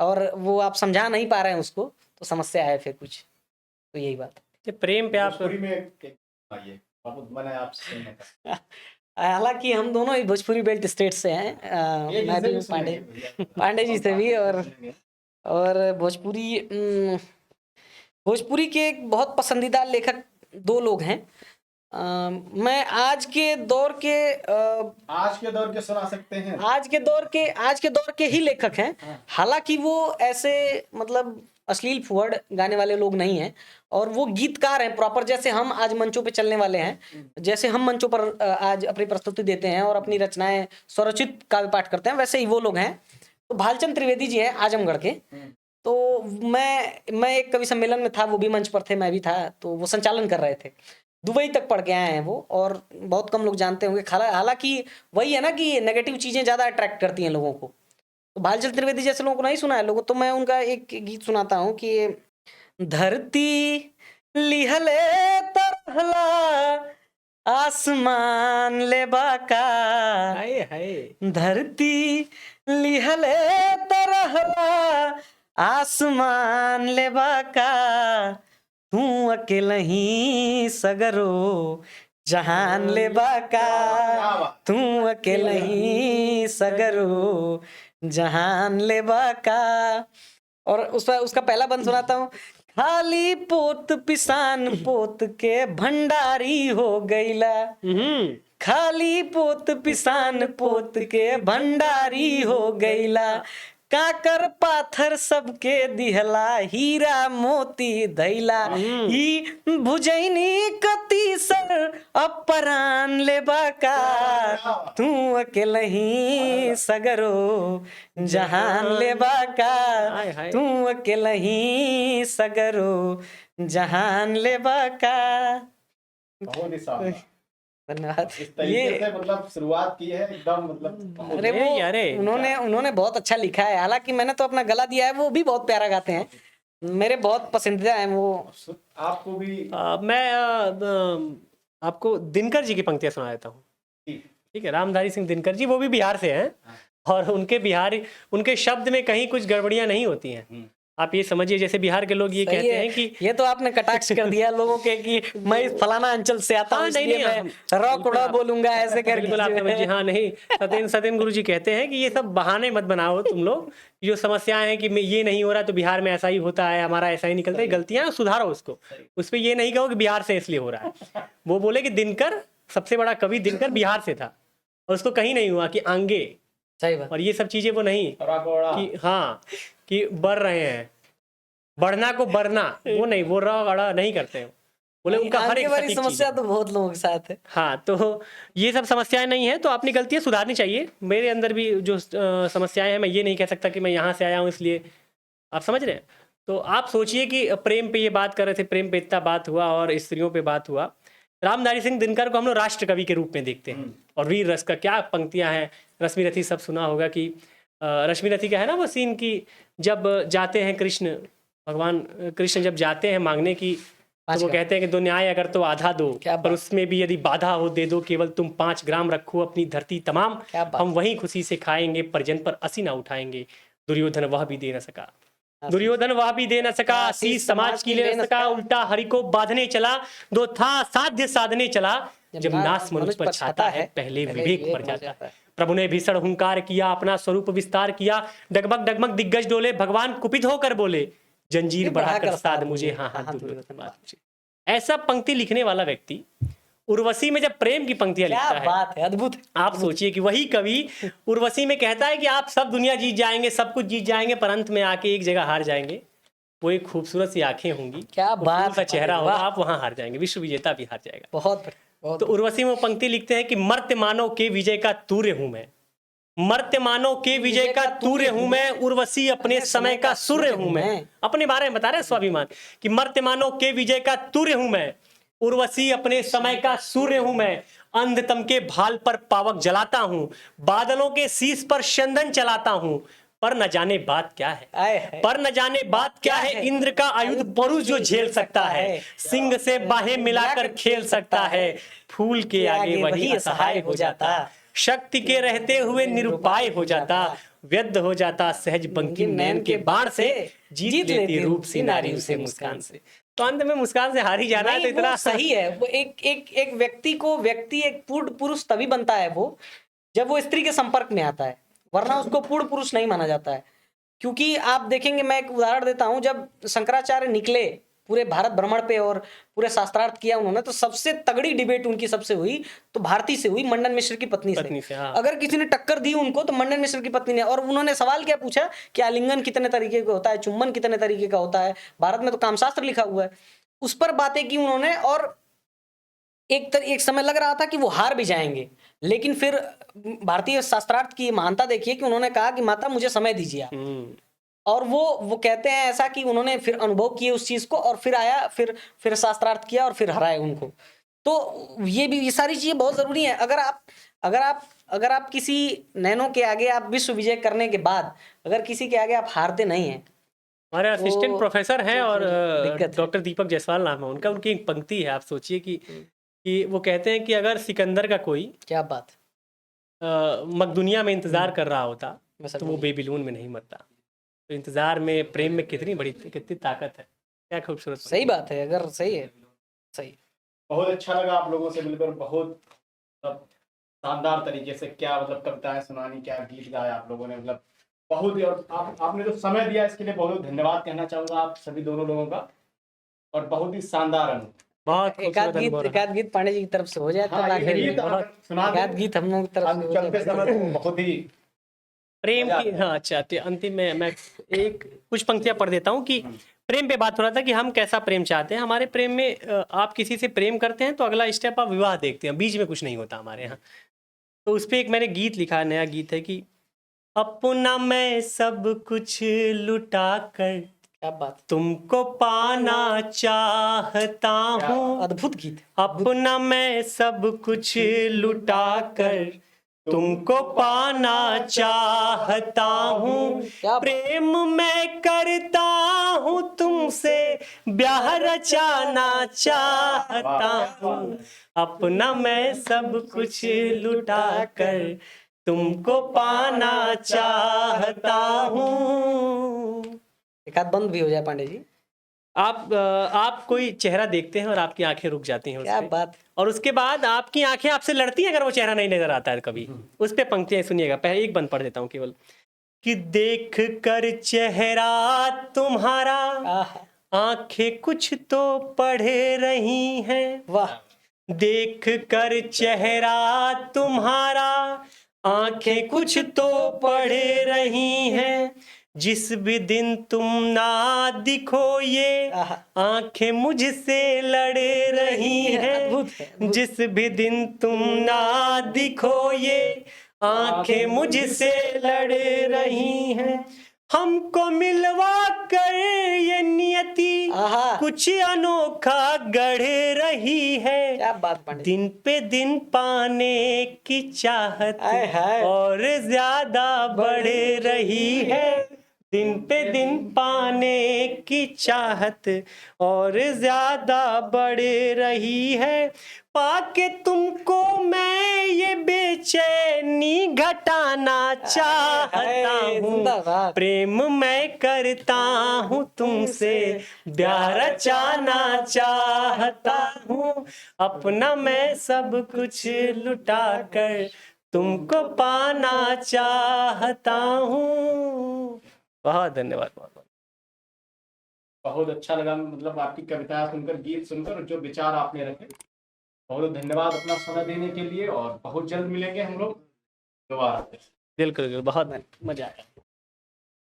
और वो आप समझा नहीं पा रहे हैं उसको, तो समस्या है फिर कुछ। तो यही बात है। प्रेम पे आप भोजपुरी में आइए, मैंने आपसे सुनना था। हालांकि हम दोनों ही भोजपुरी बेल्ट स्टेट से हैं, मैं भी पांडे जी से भी, और भोजपुरी के एक बहुत पसंदीदा लेखक 2 लोग हैं। मैं आज के दौर के सुना सकते हैं, आज के दौर के ही लेखक हैं। हालांकि वो ऐसे मतलब अश्लील फुहड़ गाने वाले लोग नहीं हैं, और वो गीतकार हैं प्रॉपर, जैसे हम आज मंचों पे चलने वाले हैं, जैसे हम मंचों पर आज अपनी प्रस्तुति देते हैं और अपनी रचनाएं स्वरचित काव्य पाठ करते हैं, वैसे ही वो लोग हैं। तो भालचंद त्रिवेदी जी हैं आजमगढ़ के, तो मैं एक कवि सम्मेलन में था, वो भी मंच पर थे, मैं भी था, तो वो संचालन कर रहे थे। दुबई तक पढ़ के आए हैं वो, और बहुत कम लोग जानते होंगे। हालांकि वही है ना कि नेगेटिव चीजें ज्यादा अट्रैक्ट करती हैं लोगों को। तो भालचंद्र त्रिवेदी जैसे लोगों को नहीं सुना है लोगों, तो मैं उनका एक गीत सुनाता हूँ कि धरती लिहले तरहला आसमान ले बाका, हाय हाय। धरती लिहले तरहला आसमान ले बाका, तू अकेला ही सगरो जहान ले बाका, तू अकेला ही सगरो जहान ले बाका। और उसका पहला बंद सुनाता हूँ। खाली पोत पिसान पोत के भंडारी हो गईला, खाली पोत पिसान पोत के भंडारी हो गईला, काकर पाथर सबके दिहला हीरा मोती धैला, ई भुजैनी कति सर अपरान ले बाका, तू अकेला ही सगरो जहान ले बाका, तू अकेला ही सगरो जहान ले बाका। बहुत ही शानदार। धन्यवाद। इस तरीके से मतलब शुरुआत की है एकदम, मतलब अरे वो उन्होंने बहुत अच्छा लिखा है। हालांकि मैंने तो अपना गला दिया है, वो भी बहुत प्यारा गाते हैं, मेरे बहुत पसंदीदा हैं वो। आपको भी मैं आपको दिनकर जी की पंक्तियां सुना देता हूँ। ठीक है, रामधारी सिंह दिनकर जी, वो भी बिहार से हैं, और उनके शब्द में कहीं कुछ गड़बड़ियां नहीं होती हैं। आप ये समझिए, जैसे बिहार के लोग ये कहते हैं कि ये तो आपने कटाक्ष कर दिया लोगों के कि मैं इस फलाना अंचल से आता हूँ, इसलिए मैं रॉ बोलूंगा ऐसे करके। बिल्कुल आप समझिए। हाँ नहीं, सत्येंद्र गुरु जी कहते हैं कि ये सब बहाने मत बनाओ तुम लोग, जो समस्याएं हैं कि ये नहीं हो रहा तो बिहार में ऐसा ही होता है, हमारा ऐसा ही निकलता है, गलतियां सुधारो उसको, उस पर ये नहीं कहो कि बिहार से इसलिए हो रहा है। वो बोले कि दिनकर, सबसे बड़ा कवि दिनकर बिहार से था, और उसको कहीं नहीं हुआ कि आंगे, सही बात, और ये सब चीजें वो नहीं कि हाँ कि बढ़ रहे हैं, बढ़ना को बढ़ना, वो नहीं, वो रड़ा नहीं करते हैं। बोले उनका हर एक सटीक समस्या तो बहुत लोगों के साथ है। हाँ, तो ये सब समस्याएं नहीं है, तो अपनी गलतियां सुधारनी चाहिए। मेरे अंदर भी जो समस्याएं हैं, मैं ये नहीं कह सकता कि मैं यहाँ से आया हूँ इसलिए, आप समझ रहे हैं। तो आप सोचिए कि प्रेम पे ये बात कर रहे थे, प्रेम पे इतना बात हुआ और स्त्रियों पे बात हुआ। रामधारी सिंह दिनकर को हम लोग राष्ट्र कवि के रूप में देखते हैं, और वीर रस का क्या पंक्तियां हैं। रश्मि रथी सब सुना होगा कि रश्मि रथी का है ना वो सीन की, जब जाते हैं कृष्ण, भगवान कृष्ण जब जाते हैं मांगने की, तो वो कहते हैं कि दो न्याय अगर तो आधा दो, पर उसमें भी यदि बाधा हो दे दो, केवल तुम 5 ग्राम रखो अपनी धरती तमाम, हम वहीं खुशी से खाएंगे, परिजन पर असी ना उठाएंगे। दुर्योधन वह भी दे न सका, दुर्योधन वह भी दे न सका, शीश समाज की ले न सका, उल्टा हरि को बांधने चला, दो था साध्य साधने चला, जब नाश मनुष्य पर छाता है पहले विवेक पर जाता है। प्रभु ने भीषण हुंकार किया, अपना स्वरूप विस्तार किया, डगमग डगमग दिग्गज डोले, भगवान कुपित होकर बोले, जंजीर बढ़ाकर साध मुझे, हाँ हाँ दुर्योधन बात मुझे। ऐसा पंक्ति लिखने वाला व्यक्ति उर्वशी में जब प्रेम की पंक्तियां लिखता है, बात है, अद्भुत। आप सोचिए कि वही कवि उर्वशी में कहता है कि आप सब दुनिया जीत जाएंगे, सब कुछ जीत जाएंगे, पर अंत में आके एक जगह हार जाएंगे। वो एक खूबसूरत सी आंखें होंगी, क्या बात का चेहरा होगा, आप वहां हार जाएंगे, विश्व विजेता भी हार जाएगा। बहुत तो उर्वशी में वो पंक्ति लिखते हैं कि मर्त्य मानव के विजय का तूर्य हूं मैं, मर्त्य मानव के विजय का तूर्य हूं मैं, उर्वशी अपने समय का सूर्य हूं मैं। अपने बारे में बता रहे हैं स्वाभिमान कि मर्त्य मानव के विजय का तूर्य हूं मैं, उर्वशी अपने समय का सूर्य हूं मैं, अंधतम के भाल पर पावक जलाता हूं, बादलों के शीश पर चंदन चलाता हूं, पर न जाने बात क्या है, पर न जाने बात क्या है, इंद्र का आयुध पुरुष जो झेल सकता है, सिंह से बाहें मिलाकर खेल सकता है, फूल के आगे वही असहाय हो जाता, शक्ति के रहते हुए निरुपाय हो जाता, व्यद्ध हो जाता सहज बंकिम नैन के बाण से, जीत लेती रूप सी नारी उसे मुस्कान से। तो अंत में मुस्कान से हार ही जाना है, तो इतना सही है। वो एक व्यक्ति एक पूर्ण पुरुष तभी बनता है वो, जब वो स्त्री के संपर्क में आता है, वरना उसको पूर्ण पुरुष नहीं माना जाता है। क्योंकि आप देखेंगे, मैं एक उदाहरण देता हूं, जब शंकराचार्य निकले पूरे भारत भ्रमण पे और पूरे शास्त्रार्थ किया उन्होंने, तो सबसे तगड़ी डिबेट उनकी सबसे हुई तो भारती से हुई, मंडन मिश्र की पत्नी से। हाँ। अगर किसी ने टक्कर दी उनको तो मंडन मिश्र की पत्नी ने। और उन्होंने सवाल क्या पूछा कि आलिंगन कितने तरीके का होता है, चुम्बन कितने तरीके का होता है, भारत में तो कामशास्त्र लिखा हुआ है। उस पर बातें की उन्होंने, और एक समय लग रहा था कि वो हार भी जाएंगे, लेकिन फिर भारतीय शास्त्रार्थ की महानता देखिए कि उन्होंने कहा कि माता मुझे समय दीजिए आप, और वो कहते हैं ऐसा कि उन्होंने फिर अनुभव किए उस चीज को और फिर आया, फिर शास्त्रार्थ किया और फिर हराए उनको। तो ये सारी चीजें बहुत जरूरी है। अगर आप किसी नैनो के आगे, आप विश्व विजय करने के बाद अगर किसी के आगे आप हारते नहीं हैं, हमारे असिस्टेंट प्रोफेसर हैं और दिक्कत है। डॉक्टर दीपक जायसवाल नाम है उनका। उनकी एक पंक्ति है, आप सोचिए कि वो कहते हैं कि अगर सिकंदर का कोई क्या बात, मकदुनिया में इंतजार कर रहा होता वैसा तो वो बेबीलोन में नहीं मरता। तो इंतजार में, प्रेम में कितनी ताकत है। क्या खूबसूरत। सही बात है, अगर सही है, सही। बहुत अच्छा लगा आप लोगों से मिलकर, बहुत मतलब शानदार तरीके से क्या मतलब कविताएं सुनानी, क्या गीत गाया आप लोगों ने, मतलब बहुत ही। और आपने जो समय दिया इसके लिए बहुत धन्यवाद कहना चाहूंगा आप सभी दोनों लोगों का, और बहुत ही शानदार अनुभव। बहुत एकाध गीत पांडे जी की तरफ से हो जाए तो हाँ, आखिर ये में। गीत सुना दें। एकाध गीत हम लोग की तरफ से हो चलते जाए। समय बहुत ही प्रेम की। हाँ अच्छा, तो अंतिम में मैं एक कुछ पंक्तियां पढ़ देता हूँ कि प्रेम पे बात हो रहा था कि हम कैसा प्रेम चाहते हैं। हमारे प्रेम में आप किसी से प्रेम करते हैं तो अगला स्टेप आप विवाह देखते हैं, बीच में कुछ नहीं होता हमारे यहाँ। तो उस पर एक मैंने गीत लिखा, नया गीत है कि अपना मैं सब कुछ लुटा कर क्या बात, तुमको पाना चाहता हूँ। अद्भुत गीत। अपना मैं सब कुछ लुटा कर तुमको पाना चाहता हूँ। क्या बात। प्रेम मैं करता हूँ तुमसे, ब्याह रचाना चाहता हूँ। अपना मैं सब कुछ लुटा कर तुमको पाना चाहता हूँ। एक आध बंद भी हो जाए पांडे जी। आप कोई चेहरा देखते हैं और आपकी आंखें रुक जाती हैं उस क्या पे। बात। और उसके बाद आपकी आंखें आपसे लड़ती हैं अगर वो चेहरा नहीं नजर आता है कभी। उस पे पंक्तियां सुनिएगा, पहले एक बंद पढ़ देता हूँ केवल कि देख कर चेहरा तुम्हारा आहा, आंखें कुछ तो पढ़े रही हैं। वाह। देख कर चेहरा तुम्हारा आंखें कुछ तो पढ़े रही हैं। जिस भी दिन तुम ना दिखो ये आहा, आंखें मुझसे लड़े रही हैं। अद्भुत है। जिस भी दिन तुम ना दिखो ये आंखें मुझसे लड़े रही हैं। हमको मिलवा कर ये नियति आहा, कुछ अनोखा गढ़ रही है। क्या बात पांडे जी। दिन पे दिन पाने की चाहत आय हाय। और ज्यादा बढ़ रही है। दिन पे दिन पाने की चाहत और ज्यादा बढ़ रही है। पाके तुमको मैं ये बेचैनी घटाना चाहता हूँ। जिंदाबाद। प्रेम मैं करता हूँ तुमसे, ब्याह रचाना चाहता हूँ। अपना मैं सब कुछ लुटा कर तुमको पाना चाहता हूँ। बहुत धन्यवाद। बहुत अच्छा लगा, मतलब आपकी कविताएं सुनकर, गीत सुनकर, और जो विचार आपने रखे। बहुत धन्यवाद अपना समय देने के लिए, और बहुत जल्द मिलेंगे हम लोग दोबारा। बिल्कुल, बहुत मजा आया।